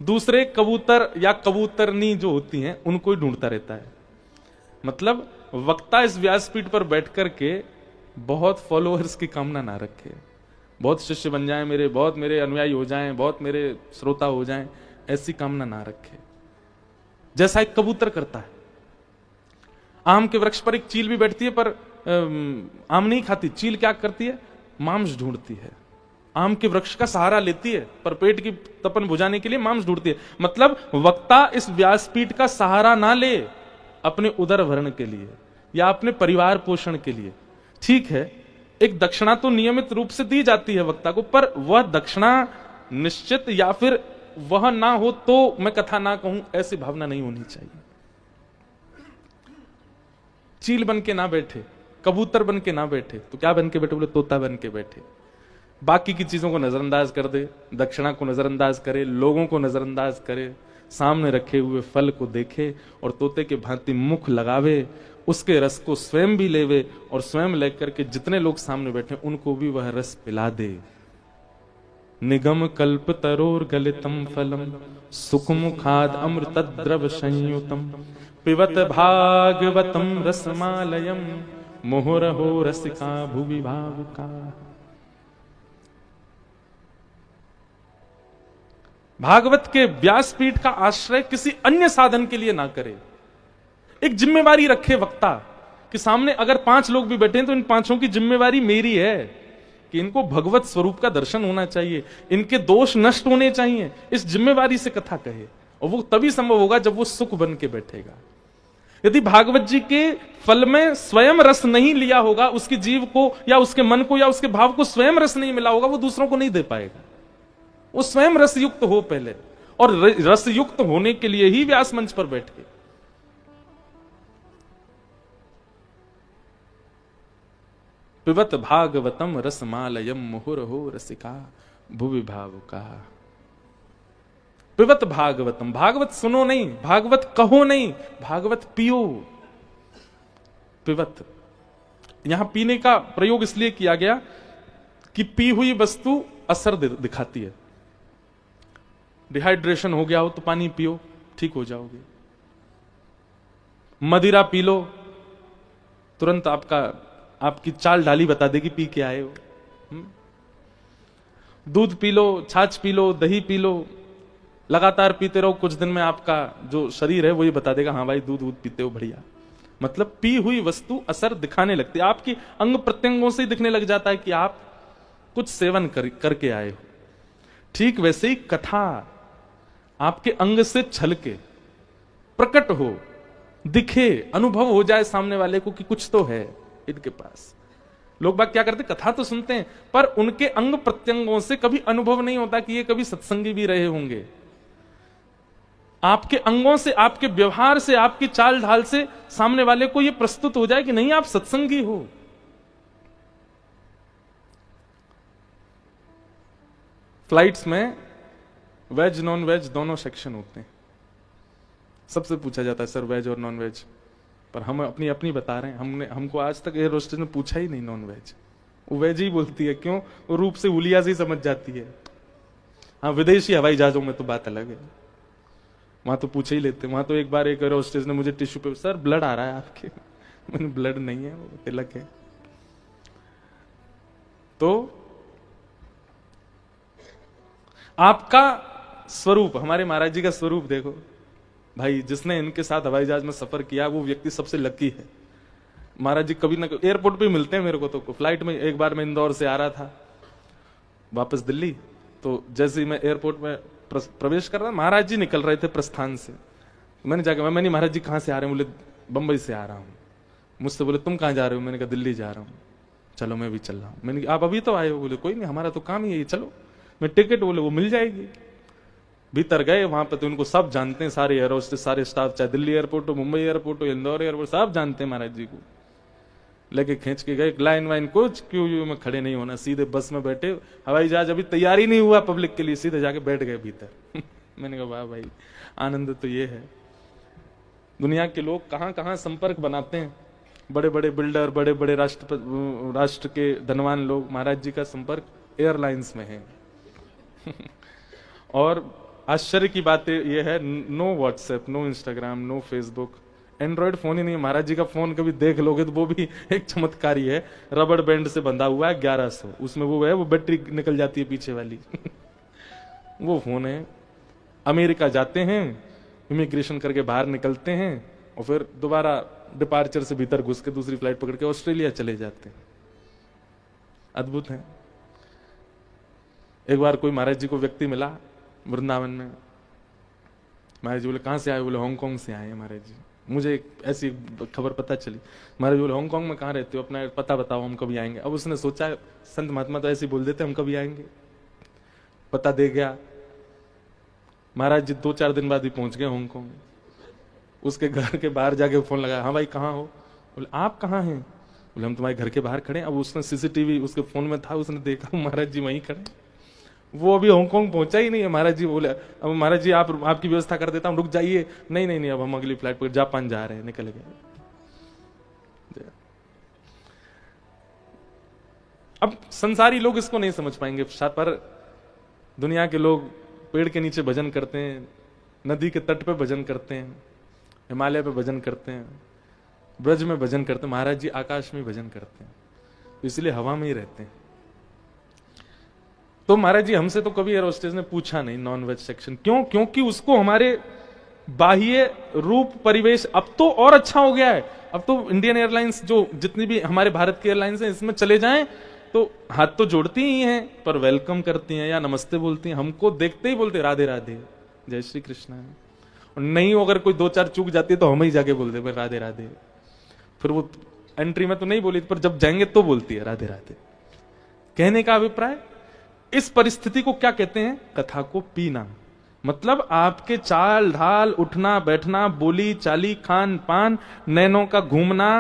दूसरे कबूतर या कबूतरनी जो होती हैं उनको ही ढूंढता रहता है। मतलब वक्ता इस व्यासपीठ पर बैठ करके बहुत फॉलोअर्स की कामना ना रखे, बहुत शिष्य बन जाएं मेरे, बहुत मेरे अनुयायी हो जाएं, बहुत मेरे श्रोता हो जाएं, ऐसी कामना ना रखे, जैसा एक कबूतर करता है। आम के वृक्ष पर एक चील भी बैठती है पर आम नहीं खाती। चील क्या करती है? मांस ढूंढती है। आम के वृक्ष का सहारा लेती है पर पेट की तपन बुझाने के लिए मांस ढूंढती है। मतलब वक्ता इस व्यासपीठ का सहारा ना ले अपने उदर भरण के लिए या अपने परिवार पोषण के लिए। ठीक है, एक दक्षिणा तो नियमित रूप से दी जाती है वक्ता को, पर वह दक्षिणा निश्चित या फिर वह ना हो तो मैं कथा ना कहूं, ऐसी भावना नहीं होनी चाहिए। चील बन के ना बैठे, कबूतर बन के ना बैठे, तो क्या बन के बैठे? बोले तोता बन के बैठे। बाकी की चीजों को नजरअंदाज कर दे, दक्षिणा को नजरअंदाज करे, लोगों को नजरअंदाज करे, सामने रखे हुए फल को देखे और तोते के भांति मुख लगावे, उसके रस को स्वयं भी लेवे और स्वयं लेकर के जितने लोग सामने बैठे उनको भी वह रस पिला दे। निगम कल्प तरोर गलितम फलम सुख मुखाद अमृत द्रव संयुतम पिबत भागवतम रसमालयम मुहुरहो रसिका भुवि भावुका। भागवत के व्यासपीठ का आश्रय किसी अन्य साधन के लिए ना करे। एक जिम्मेवारी रखे वक्ता कि सामने अगर 5 लोग भी बैठे हैं तो इन 5 की जिम्मेवारी मेरी है कि इनको भगवत स्वरूप का दर्शन होना चाहिए, इनके दोष नष्ट होने चाहिए। इस जिम्मेवारी से कथा कहे और वो तभी संभव होगा जब वो सुख बन के बैठेगा। यदि भागवत जी के फल में स्वयं रस नहीं लिया होगा, उसके जीव को या उसके मन को या उसके भाव को स्वयं रस नहीं मिला होगा, वो दूसरों को नहीं दे पाएगा। वो स्वयं रस युक्त हो पहले, और रस युक्त होने के लिए ही व्यास मंच पर बैठे। पिबत भागवतम रसमालयम मुहुरहो रसिका भुवि भावुका। पिबत भागवतम, भागवत सुनो नहीं, भागवत कहो नहीं, भागवत पियो। पिबत, यहां पीने का प्रयोग इसलिए किया गया कि पी हुई वस्तु असर दिखाती है। डिहाइड्रेशन हो गया हो तो पानी पियो, ठीक हो जाओगे। मदिरा पी लो, तुरंत आपकी चाल ढाली बता देगी पी के आए हो। दूध पी लो, छाछ पी लो, दही पी लो, लगातार पीते रहो, कुछ दिन में आपका जो शरीर है वही बता देगा हाँ भाई दूध दूध पीते हो बढ़िया। मतलब पी हुई वस्तु असर दिखाने लगती है, आपकी अंग प्रत्यंगों से ही दिखने लग जाता है कि आप कुछ सेवन करके आए हो। ठीक वैसे ही कथा आपके अंग से छलके प्रकट हो, दिखे, अनुभव हो जाए सामने वाले को कि कुछ तो है इनके पास। लोग बात क्या करते, कथा तो सुनते हैं पर उनके अंग प्रत्यंगों से कभी अनुभव नहीं होता कि ये कभी सत्संगी भी रहे होंगे। आपके अंगों से, आपके व्यवहार से, आपकी चाल ढाल से सामने वाले को यह प्रस्तुत हो जाए कि नहीं आप सत्संगी हो। फ्लाइट्स में वेज नॉन वेज दोनों सेक्शन होते हैं। सबसे पूछा जाता है सर वेज और नॉन वेज, पर हम अपनी अपनी बता रहे हैं। हमको आज तक एयर होस्टेस ने पूछा ही नहीं नॉन वेज, वो वेज ही बोलती है। क्यों? वो रूप से हुलिया से ही समझ जाती है। हाँ, विदेशी हवाई जहाजों में तो बात अलग है, वहां तो पूछे ही लेते। वहां तो एक बार एक एयर होस्टेस ने मुझे टिश्यू पे, सर ब्लड आ रहा है आपके। मैंने ब्लड नहीं है, वो तिलक है। तो आपका स्वरूप, हमारे महाराज जी का स्वरूप देखो भाई। जिसने इनके साथ हवाई जहाज में सफर किया वो व्यक्ति सबसे लकी है। महाराज जी कभी ना कभी एयरपोर्ट पे मिलते हैं मेरे को। तो फ्लाइट में एक बार मैं इंदौर से आ रहा था वापस दिल्ली, तो जैसे ही मैं एयरपोर्ट में प्रवेश कर रहा, महाराज जी निकल रहे थे प्रस्थान से। मैंने जाकर मैंने महाराज जी कहां से आ रहे हैं? बोले बंबई से आ रहा हूं। मुझसे बोले तुम कहां जा रहे हो? मैंने कहा दिल्ली जा रहा हूं। चलो मैं भी चल रहा हूं। मैंने कहा आप अभी तो आए हो? बोले कोई नहीं, हमारा तो काम ही है, चलो। मैं टिकट, बोले वो मिल जाएगी। भीतर गए, वहां पर तो उनको सब जानते हैं, सारे एयर होस्टेस, सारे स्टाफ, चाहे दिल्ली एयरपोर्ट हो, मुंबई एयरपोर्ट हो, इंदौर एयरपोर्ट, सब जानते हैं महाराज जी को। लेके खींच के गए, लाइन वाइन कुछ क्यों में खड़े नहीं होना, सीधे बस में बैठे। हवाई जहाज अभी तैयार ही नहीं हुआ पब्लिक के लिए, सीधे जाके बैठ गए भीतर। मैंने कहा वाह भाई, आनंद तो ये है। दुनिया के लोग कहां कहां संपर्क बनाते हैं। बड़े बड़े बिल्डर, बड़े बड़े राष्ट्र के धनवान लोग, महाराज जी का संपर्क एयरलाइंस में है। और आश्चर्य की बात यह है, no WhatsApp, no Instagram, no Facebook, Android phone ही नहीं। महाराज जी का फोन कभी देख लोगे तो वो भी एक चमत्कारी है, रबड़ बैंड से बंधा हुआ है 1100, उसमें वो है, वो बैटरी निकल जाती है पीछे वाली। वो फोन है। अमेरिका जाते हैं, इमिग्रेशन करके बाहर निकलते हैं और फिर दोबारा डिपार्चर से भीतर घुस के दूसरी फ्लाइट पकड़ के ऑस्ट्रेलिया चले जाते हैं। अद्भुत है। एक बार कोई महाराज जी को व्यक्ति मिला वृंदावन में। महाराज जी बोले कहां से आए? बोले हांगकांग से आए हैं महाराज जी। मुझे एक ऐसी खबर पता चली। महाराज बोले हांगकांग में कहां रहते हो? अपना पता बताओ, हम कभी आएंगे। अब उसने सोचा संत महात्मा तो ऐसे बोल देते हम कभी आएंगे। पता दे गया। महाराज जी 2-4 दिन बाद ही पहुंच गए हांगकांग। उसके घर के बाहर जाके फोन लगाया, हाँ भाई कहाँ हो? बोले आप कहाँ हैं? बोले हम तुम्हारे घर के बाहर खड़े। अब उसने सीसीटीवी उसके फोन में था, उसने देखा महाराज जी वहीं खड़े। वो अभी हांगकांग पहुंचा ही नहीं है। महाराज जी बोले अब महाराज जी आपकी व्यवस्था कर देता हूं, रुक जाइए। नहीं नहीं नहीं, अब हम अगली फ्लाइट पर जापान जा रहे हैं। निकल गए। अब संसारी लोग इसको नहीं समझ पाएंगे, पर दुनिया के लोग पेड़ के नीचे भजन करते हैं, नदी के तट पे भजन करते हैं, हिमालय पे भजन करते हैं, ब्रज में भजन करते हैं। महाराज जी आकाश में भजन करते हैं, इसलिए हवा में ही रहते हैं। तो महाराज जी हमसे तो कभी एयर होस्टेस ने पूछा नहीं नॉन वेज सेक्शन। क्यों? क्योंकि उसको हमारे बाह्य रूप परिवेश अब तो और अच्छा हो गया है। अब तो इंडियन एयरलाइंस, जो जितनी भी हमारे भारत की एयरलाइंस हैं, इसमें चले जाएं तो हाथ तो जोड़ती ही हैं, पर वेलकम करती हैं या नमस्ते बोलती हैं। हमको देखते ही बोलते राधे राधे, जय श्री कृष्ण। और नहीं, अगर कोई 2-4 चूक जाती है तो हम ही जाके बोलते हैं राधे राधे। फिर वो एंट्री में तो नहीं बोली, पर जब जाएंगे तो बोलती है राधे राधे। कहने का अभिप्राय, इस परिस्थिति को क्या कहते हैं? कथा को पीना। मतलब आपके चाल ढाल, उठना बैठना, बोली चाली, खान पान, नैनों का घूमना,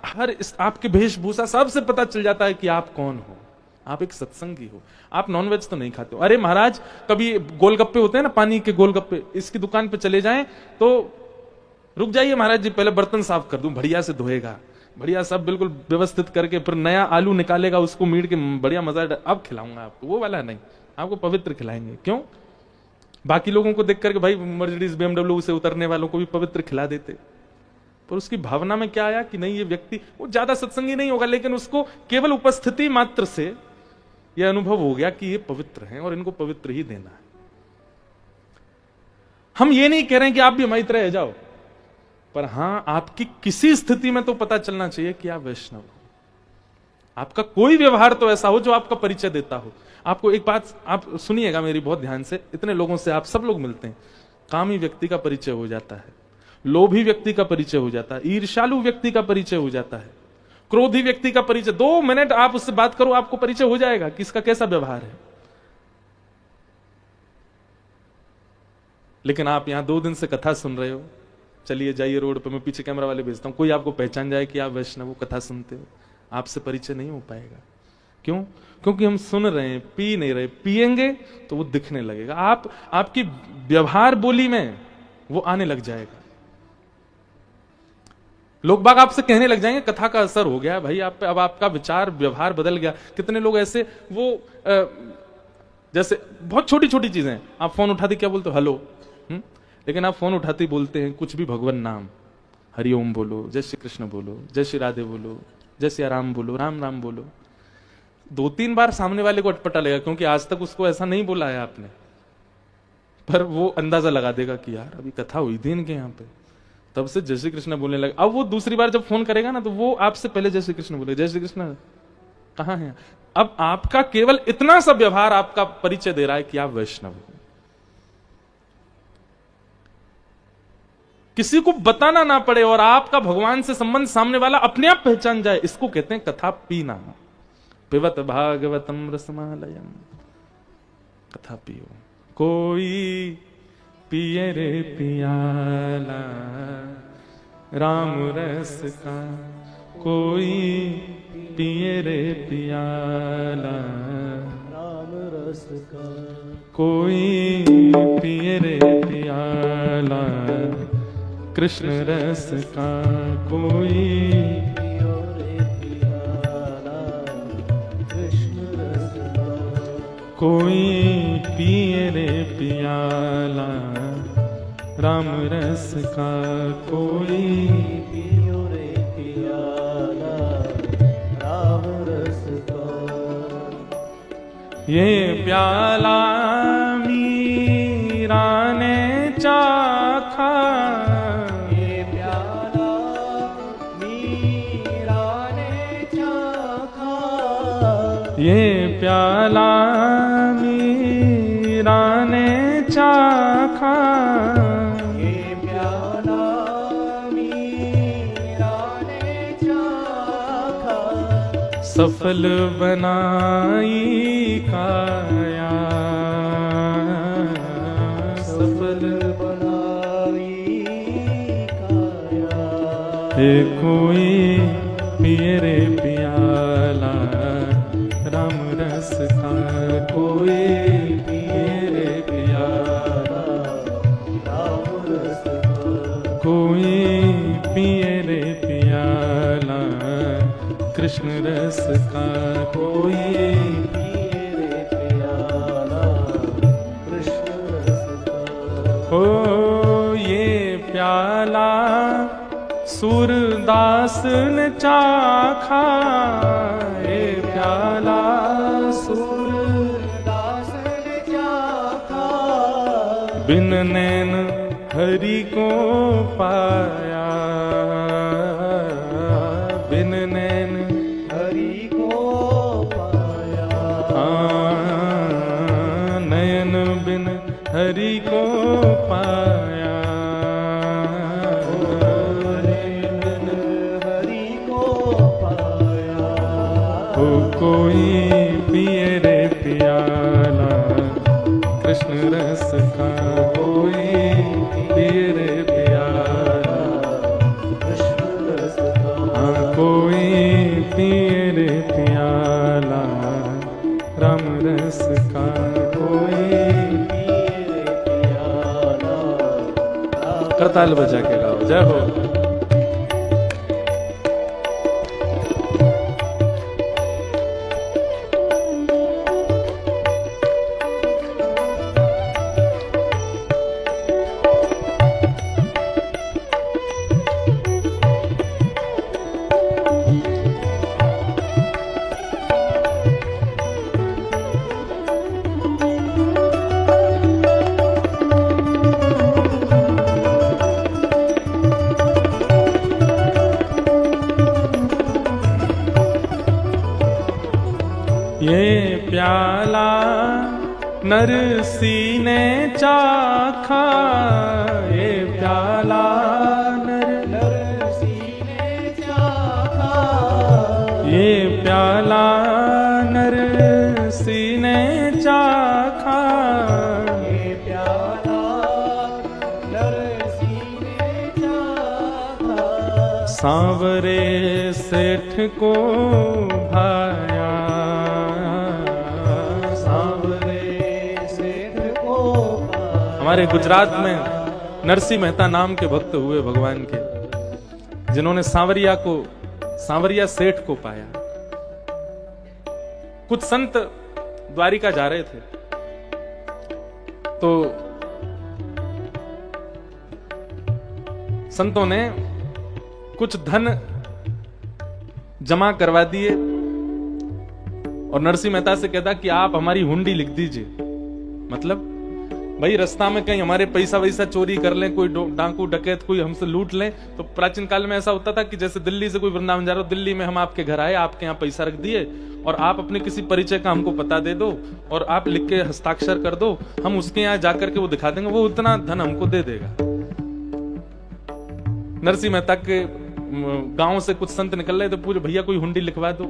हर आपके वेशभूषा, सबसे पता चल जाता है कि आप कौन हो। आप एक सत्संगी हो। आप नॉनवेज तो नहीं खाते हो। अरे महाराज, कभी गोलगप्पे होते हैं ना, पानी के गोलगप्पे, इसकी दुकान पे चले जाएं तो रुक जाइए महाराज जी, पहले बर्तन साफ कर दूं, बढ़िया से धोएगा, बढ़िया सब बिल्कुल व्यवस्थित करके, फिर नया आलू निकालेगा, उसको मीट के बढ़िया मजा, अब खिलाऊंगा आपको। वो वाला नहीं, आपको पवित्र खिलाएंगे। क्यों? बाकी लोगों को देख करके भाई मर्सिडीज BMW से उतरने वालों को भी पवित्र खिला देते, पर उसकी भावना में क्या आया कि नहीं, ये व्यक्ति वो ज्यादा सत्संगी नहीं होगा, लेकिन उसको केवल उपस्थिति मात्र से यह अनुभव हो गया कि ये पवित्र हैं और इनको पवित्र ही देना है। हम ये नहीं कह रहे हैं कि आप भी हमारी तरह रह जाओ, पर हां आपकी किसी स्थिति में तो पता चलना चाहिए कि आप वैष्णव हो। आपका कोई व्यवहार तो ऐसा हो जो आपका परिचय देता हो। आपको एक बात आप सुनिएगा मेरी बहुत ध्यान से, इतने लोगों से आप सब लोग मिलते हैं, कामी व्यक्ति का परिचय हो जाता है, लोभी व्यक्ति का परिचय हो जाता है, ईर्ष्यालु व्यक्ति का परिचय हो जाता है, क्रोधी व्यक्ति का परिचय। 2 मिनट आप उससे बात करो, आपको परिचय हो जाएगा कि इसका कैसा व्यवहार है। लेकिन आप यहां 2 दिन से कथा सुन रहे हो, चलिए जाइए रोड पे, मैं पीछे कैमरा वाले भेजता हूं, कोई आपको पहचान जाए कि आप वैष्णव हो, कथा सुनते हो, आपसे परिचय नहीं हो पाएगा। क्यों? क्योंकि हम सुन रहे हैं, पी नहीं रहे। पिएंगे तो वो दिखने लगेगा, आपकी व्यवहार बोली में वो आने लग जाएगा। लोग बाग आपसे कहने लग जाएंगे कथा का असर हो गया भाई आप पे, अब आपका विचार व्यवहार बदल गया। कितने लोग ऐसे वो जैसे बहुत छोटी छोटी चीजें, आप फोन उठाते क्या बोलते हो, हेलो, लेकिन आप फोन उठाते बोलते हैं कुछ भी भगवान नाम, हरिओम बोलो, जय श्री कृष्ण बोलो, जय श्री राधे बोलो, जय श्री राम बोलो, राम राम बोलो। 2-3 बार सामने वाले को अटपटा लगेगा, क्योंकि आज तक उसको ऐसा नहीं बोला है आपने, पर वो अंदाजा लगा देगा कि यार अभी कथा हुई थी इनके यहाँ पे, तब से जय श्री कृष्ण बोलने लगा। अब वो दूसरी बार जब फोन करेगा ना, तो वो आपसे पहले जय श्री कृष्ण बोले, जय श्री कृष्ण कहाँ है। अब आपका केवल इतना सा व्यवहार आपका परिचय दे रहा है कि आप वैष्णव हो। किसी को बताना ना पड़े और आपका भगवान से संबंध सामने वाला अपने आप पहचान जाए, इसको कहते हैं कथा पीना। पिबत भागवतम रसमालयम, कथा पियो। कोई पिए रे पियाला राम रस का, कोई पिए रे पियाला राम रस का, कोई पिए रे पियाला कृष्ण रस का, कोई पियो रे पियाला कृष्ण रस का, कोई पिए रे पियाला राम रस का, कोई पियो रे पियाला राम रस का। ये प्याला मीरा ने चाखा, ये प्याला मीरा ने चाखा, ये प्याला मीरा ने चाखा, सफल बनाई काया, सफल बनाई काया। हे कोई पिए रे पियाला राम रस का, कोई पिए रे पियाला राम रस का, कोई पिए रे पियाला कृष्ण रस का, कोई पिए रे पियाला कृष्ण रस का। ओ ये प्याला सूरदास ने चाखा, ये प्याला सूरदास ने चाखा, बिन नैन हरि को पाया, बिन नैन हरि को पाया, नयन बिन हरि को पाया, कोई पिए रे पियाला कृष्ण रस का, कोई पिए रे पियाला कृष्ण रस का, हाँ कोई पिए रे पियाला राम रस का, कोई पिए रे पियाला। करताल बजा के गाओ, जय हो। ये प्याला नरसी ने चाखा, ये प्याला नरसी ने चाखा, ये प्याला नरसी ने चाखा, ये प्याला नरसी ने चाखा, सांवरे सेठ को भाया, हमारे गुजरात में नरसिंह मेहता नाम के भक्त हुए भगवान के, जिन्होंने सांवरिया सेठ को पाया। कुछ संत द्वारिका जा रहे थे तो संतों ने कुछ धन जमा करवा दिए और नरसिंह मेहता से कहता कि आप हमारी हुंडी लिख दीजिए। मतलब भाई रास्ता में कहीं हमारे पैसा वैसा चोरी कर लें, कोई डाकू डकैत कोई हमसे लूट लें, तो प्राचीन काल में ऐसा होता था कि जैसे दिल्ली से कोई वृंदावन जा रहा हो, दिल्ली में हम आपके घर आए, आपके यहाँ पैसा रख दिए और आप अपने किसी परिचय का हमको पता दे दो और आप लिख के हस्ताक्षर कर दो, हम उसके यहाँ जाकर के वो दिखा देंगे, वो उतना धन हमको दे देगा। नरसिंह मेहता के गांव से कुछ संत निकल रहे थे, पूरे भैया कोई हुंडी लिखवा दो।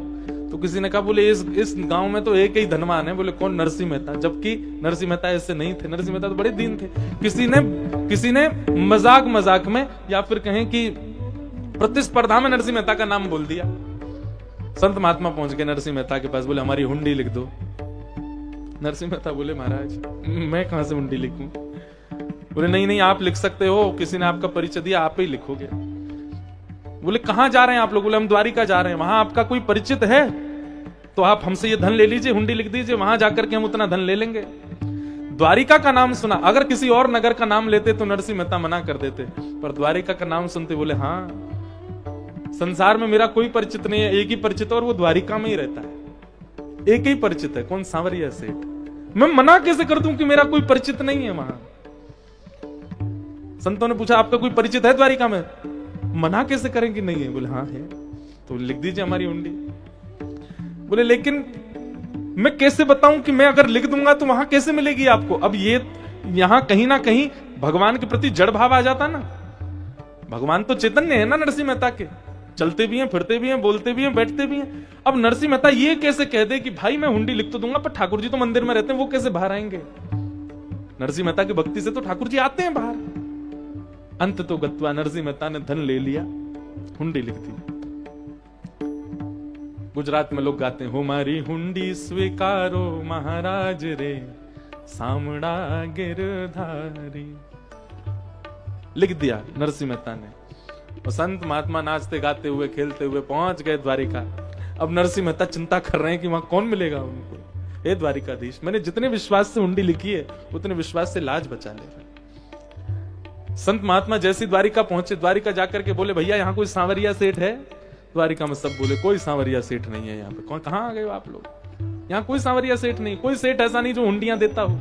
तो किसी ने कहा बोले इस गांव में तो एक ही धनवान है। बोले कौन? नरसिंह मेहता। जबकि नरसिंह मेहता ऐसे नहीं थे, नरसिंह मेहता तो बड़े दीन थे। किसी ने मजाक में या फिर कहें कि प्रतिस्पर्धा में नरसिंह मेहता का नाम बोल दिया। संत महात्मा पहुंच गए नरसिंह मेहता के पास, बोले हमारी हुंडी लिख दो। नरसिंह मेहता बोले महाराज मैं कहां से हुंडी लिखूं? बोले नहीं आप लिख सकते हो, किसी ने आपका परिचय दिया, आप ही लिखोगे। बोले कहां जा रहे हैं आप लोग? बोले हम द्वारिका जा रहे हैं। वहां आपका कोई परिचित है तो आप हमसे ये धन ले लीजिए, हुंडी लिख दीजिए, वहां जाकर के हम उतना धन ले लेंगे। द्वारिका का नाम सुना, अगर किसी और नगर का नाम लेते तो नरसिंह मेहता मना कर देते, पर द्वारिका का नाम सुनते बोले हाँ, संसार में मेरा कोई परिचित नहीं है, एक ही परिचित और वो द्वारिका में ही रहता है, एक ही परिचित है। कौन? सांवरिया सेठ। मैं मना कैसे कर दूं कि मेरा कोई परिचित नहीं है वहां? संतों ने पूछा आपका कोई परिचित है द्वारिका में? मना कैसे करेंगे नहीं है? बोले हाँ है। तो लिख दीजिए हमारी हुंडी। बोले लेकिन मैं कैसे बताऊं कि मैं अगर लिख दूंगा तो वहां कैसे मिलेगी आपको? अब ये यहां कहीं ना कहीं भगवान के प्रति जड़ भाव आ जाता ना। भगवान तो चैतन्य है ना नरसिंह मेहता के, चलते भी हैं, फिरते भी हैं, बोलते भी हैं, बैठते भी हैं। अब नरसिंह मेहता ये कैसे कह दे कि भाई मैं हुंडी लिख तो दूंगा पर ठाकुर जी तो मंदिर में रहते हैं, वो कैसे बाहर आएंगे? नरसिंह मेहता की भक्ति से तो ठाकुर जी आते हैं बाहर। अंत तो गत्वा नरसिंह मेहता ने धन ले लिया, हुंडी लिख दी। गुजरात में लोग गाते हैं, हमारी हुंडी स्वीकारो महाराज रे, सामड़ा गिरधारी। लिख दिया नरसिंह मेहता ने और संत महात्मा नाचते गाते हुए खेलते हुए पहुंच गए द्वारिका। अब नरसिंह मेहता चिंता कर रहे हैं कि वहां कौन मिलेगा उनको। हे द्वारिकाधीश, मैंने जितने विश्वास से हुंडी लिखी है उतने विश्वास से लाज बचा ले। संत महात्मा जैसी द्वारिका पहुंचे, द्वारिका जाकर के बोले भैया यहाँ कोई सांवरिया सेठ है? द्वारिका में सब बोले कोई सांवरिया सेठ नहीं है यहाँ पे। कौन? कहां आ गए आप लोग? यहाँ कोई सांवरिया सेठ नहीं, कोई सेठ ऐसा नहीं जो हुंडियां देता हो।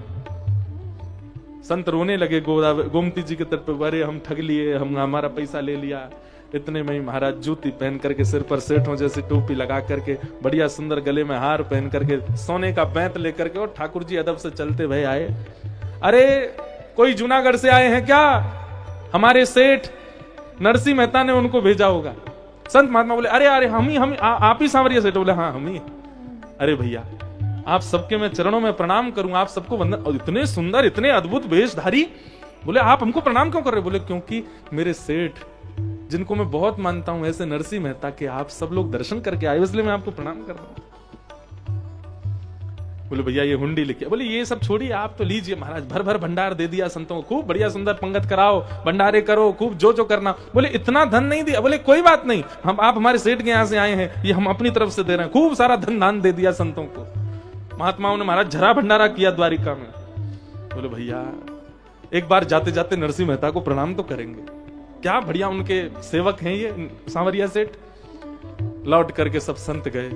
संत रोने लगे गोमती जी के तरफ पे, अरे हम ठग लिए, हम हमारा पैसा ले लिया। इतने में ही महाराज जूती पहन करके, सिर पर सेठों जैसी टोपी लगा करके, बढ़िया सुंदर गले में हार पहन करके, सोने का बैंत लेकर के और ठाकुर जी अदब से चलते भय आए। अरे कोई जूनागढ़ से आए हैं क्या? हमारे सेठ नरसिंह मेहता ने उनको भेजा होगा। संत महात्मा बोले अरे हम आप ही सांवरिया सेठ? बोले हाँ हम ही। अरे भैया आप सबके मैं चरणों में प्रणाम करूं, आप सबको वंदन। और इतने सुंदर, इतने अद्भुत वेशधारी। बोले आप हमको प्रणाम क्यों कर रहे? बोले क्योंकि मेरे सेठ जिनको मैं बहुत मानता हूं, ऐसे नरसिंह मेहता के आप सब लोग दर्शन करके आए, इसलिए मैं आपको प्रणाम कर रहा हूं। बोले भैया ये हुंडी लिखिए। बोले ये सब छोड़िए, आप तो लीजिए महाराज, भर भर भंडार दे दिया संतों को, खूब बढ़िया सुंदर पंगत कराओ, भंडारे करो, खूब जो करना। बोले इतना धन नहीं दिया। बोले कोई बात नहीं, आप हमारे सेठ के यहाँ से आए हैं, ये हम अपनी तरफ से दे रहे हैं। खूब सारा धन दान दे दिया संतों को। महात्माओं ने महाराज झरा भंडारा किया द्वारिका में। बोले भैया एक बार जाते जाते नरसिंह मेहता को प्रणाम तो करेंगे, क्या बढ़िया उनके सेवक हैं ये सांवरिया सेठ। लौट करके सब संत गए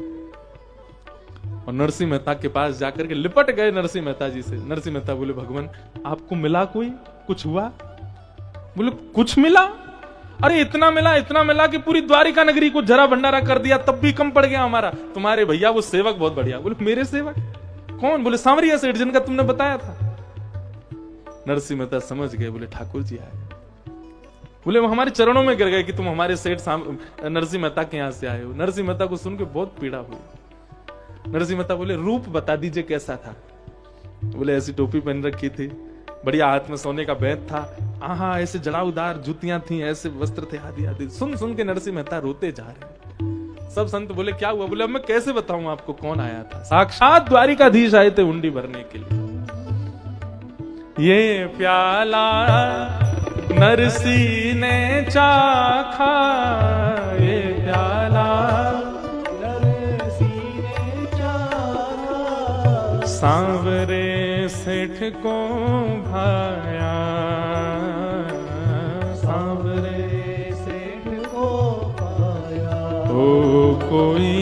और नरसिंह मेहता के पास जाकर के लिपट गए नरसिंह मेहता जी से। नरसिंह मेहता बोले भगवान आपको मिला कोई, कुछ हुआ? बोले कुछ मिला? अरे इतना मिला कि पूरी द्वारिका नगरी को जरा भंडारा कर दिया, तब भी कम पड़ गया हमारा। तुम्हारे भैया वो सेवक बहुत बढ़िया। बोले मेरे सेवक कौन? बोले सांवरिया सेठ जिनका तुमने बताया था। नरसिंह मेहता समझ गए, बोले ठाकुर जी आए। बोले वो हमारे चरणों में गिर गए कि तुम हमारे सेठ नरसिंह मेहता के यहां से आए हो। नरसिंह मेहता को सुन के बहुत पीड़ा हुई। नरसिंह मेहता बोले रूप बता दीजिए कैसा था। बोले ऐसी टोपी पहन रखी थी, बढ़िया हाथ में सोने का बैग था, आहा ऐसे जड़ाउदार जूतियां थी, ऐसे वस्त्र थे, आदि आदि। सुन सुन के नरसिंह मेहता रोते जा रहे। सब संत बोले क्या हुआ? बोले अब मैं कैसे बताऊं आपको कौन आया था? साक्षात द्वारिकाधीश आए थे हुंडी भरने के लिए। ये प्याला नरसी ने चाखा, ये प्याला नरसी ने चाखा, सांवरे सेठ को भाया, सांवरे सेठ को भाया। ओ कोई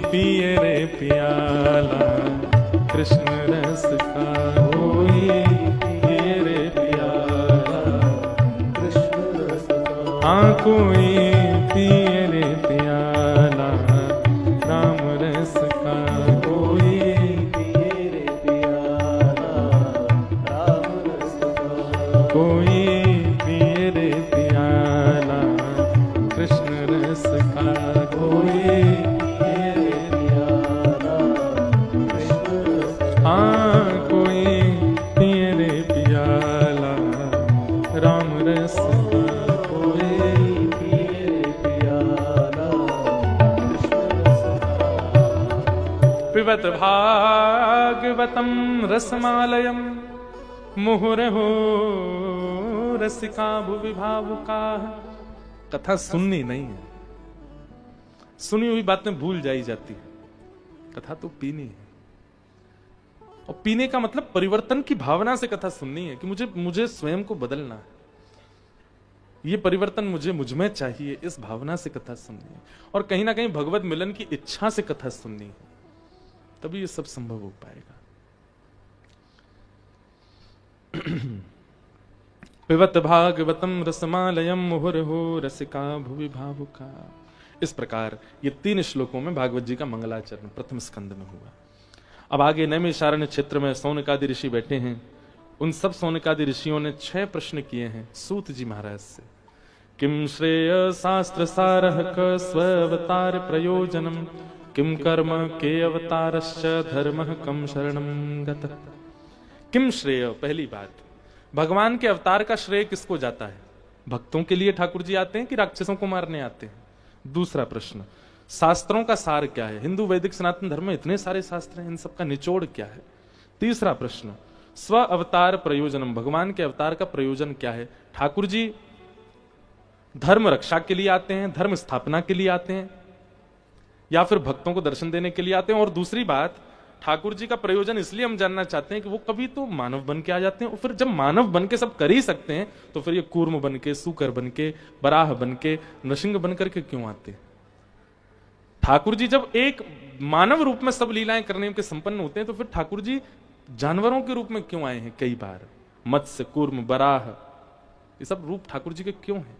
पिए रे प्याला कृष्ण रस का, कोई पिए रे प्याला कृष्ण रस का। हाँ कोई पिए रे प्याला राम रस का, कोई पिए रे प्याला राम रस का, कोई पिए रे प्याला कृष्ण रस का, कोई पिए रे प्याला कृष्ण रस का। हाँ कोई पिए रे प्याला राम रस का, कोई पिए रे प्याला कृष्ण रस का। पिबत भागवतम रसमालयम मुहुरहो रसिका भुवि भावुका। कथा सुननी नहीं है, सुनी हुई बातें भूल जाई जाती है, कथा तो पीनी है। और पीने का मतलब परिवर्तन की भावना से कथा सुननी है कि मुझे स्वयं को बदलना है, ये परिवर्तन मुझ में चाहिए, इस भावना से कथा सुननी है। और कहीं ना कहीं भगवत मिलन की इच्छा से कथा सुननी है, तभी ये सब संभव हो पाएगा। पिबत भागवतम रसमालयम मुहुर्हो रसिका भुवि भावुका। इस प्रकार ये 3 श्लोकों में भागवत जी का मंगलाचरण प्रथम स्कंद में हुआ। अब आगे नैमिषारण्य क्षेत्र में सौनकादि ऋषि बैठे हैं। उन सब सौनकादि ऋषियों ने 6 प्रश्न किए हैं सूत जी महाराज से। किम श्रेय शास्त्र सारः क स्वावतार प्रयोजनम, किम कर्म के अवतारश्च धर्मः कम शरणम गतः। किम श्रेय, पहली बात, भगवान के अवतार का श्रेय किसको जाता है? भक्तों के लिए ठाकुर जी आते हैं कि राक्षसों को मारने आते हैं? दूसरा प्रश्न, शास्त्रों का सार क्या है? हिंदू वैदिक सनातन धर्म में इतने सारे शास्त्र हैं, इन सबका निचोड़ क्या है? तीसरा प्रश्न, स्व अवतार प्रयोजनम, भगवान के अवतार का प्रयोजन क्या है? ठाकुर जी धर्म रक्षा के लिए आते हैं, धर्म स्थापना के लिए आते हैं, या फिर भक्तों को दर्शन देने के लिए आते हैं? और दूसरी बात, ठाकुर जी का प्रयोजन इसलिए हम जानना चाहते हैं कि वो कभी तो मानव बन के आ जाते हैं, और फिर जब मानव बन के सब कर ही सकते हैं तो फिर ये कूर्म बन के, सूकर बन के, बराह बन के, नृसिंह बन करके क्यों आते हैं? ठाकुर जी जब एक मानव रूप में सब लीलाएं करने के संपन्न होते हैं तो फिर ठाकुर जी जानवरों के रूप में क्यों आए हैं? कई बार मत्स्य, कूर्म, बराह, ये सब रूप ठाकुर जी के क्यों हैं?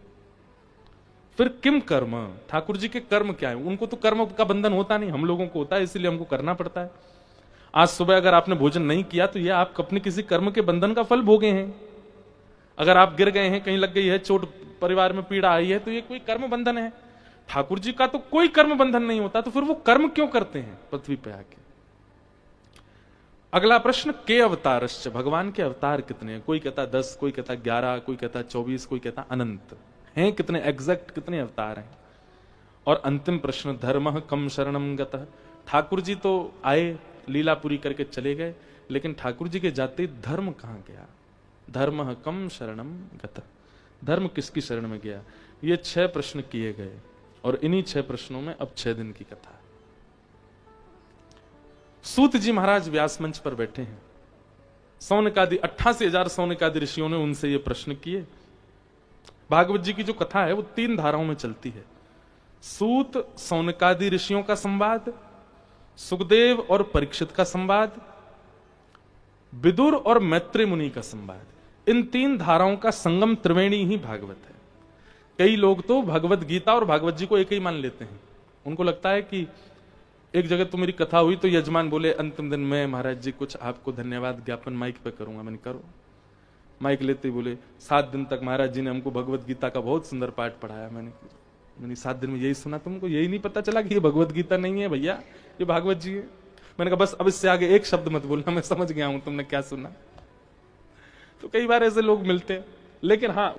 फिर किम कर्म, ठाकुर जी के कर्म क्या है? उनको तो कर्म का बंधन होता नहीं, हम लोगों को होता है, इसलिए हमको करना पड़ता है। आज सुबह अगर आपने भोजन नहीं किया तो यह आप अपने किसी कर्म के बंधन का फल भोगे हैं। अगर आप गिर गए हैं, कहीं लग गई है चोट, परिवार में पीड़ा आई है, तो ये कोई कर्म बंधन है। ठाकुर जी का तो कोई कर्म बंधन नहीं होता, तो फिर वो कर्म क्यों करते हैं पृथ्वी पे आके? अगला प्रश्न, के अवतारश्च, भगवान के अवतार कितने हैं? कोई कहता 10, कोई कहता 11, कोई कहता 24, कोई कहता अनंत हैं। कितने एग्जैक्ट कितने अवतार हैं? और अंतिम प्रश्न, धर्मः कम शरणम गतः, ठाकुर जी तो आए, लीला पूरी करके चले गए, लेकिन ठाकुर जी के जाते धर्म कहां गया? धर्मः कम शरणम गतः, धर्म किसकी शरण में गया? ये 6 प्रश्न किए गए और इन्हीं 6 प्रश्नों में अब 6 दिन की कथा है। सूत जी महाराज व्यास मंच पर बैठे हैं। सौनकादि 88,000 सौनकादि ऋषियों ने उनसे ये प्रश्न किए। भागवत जी की जो कथा है वो 3 धाराओं में चलती है। सूत सौनकादि ऋषियों का संवाद, सुखदेव और परीक्षित का संवाद, विदुर और मैत्री मुनि का संवाद। इन 3 धाराओं का संगम त्रिवेणी ही भागवत है। कई लोग तो भगवत गीता और भागवत जी को एक ही मान लेते हैं। उनको लगता है कि एक जगह तो मेरी कथा हुई तो यजमान बोले अंतिम दिन में महाराज जी कुछ आपको धन्यवाद ज्ञापन माइक पे करूंगा। मैंने करो। माइक लेते ही बोले 7 दिन तक महाराज जी ने हमको भगवत गीता का बहुत सुंदर पाठ पढ़ाया। मैंने 7 दिन में यही सुना, तुमको यही नहीं पता चला कि ये भगवत गीता नहीं है भैया, ये भागवत जी है। मैंने कहा बस अब इससे आगे एक शब्द मत बोलना, मैं समझ गया हूं तुमने क्या सुना। तो कई बार ऐसे लोग मिलते हैं, लेकिन हाँ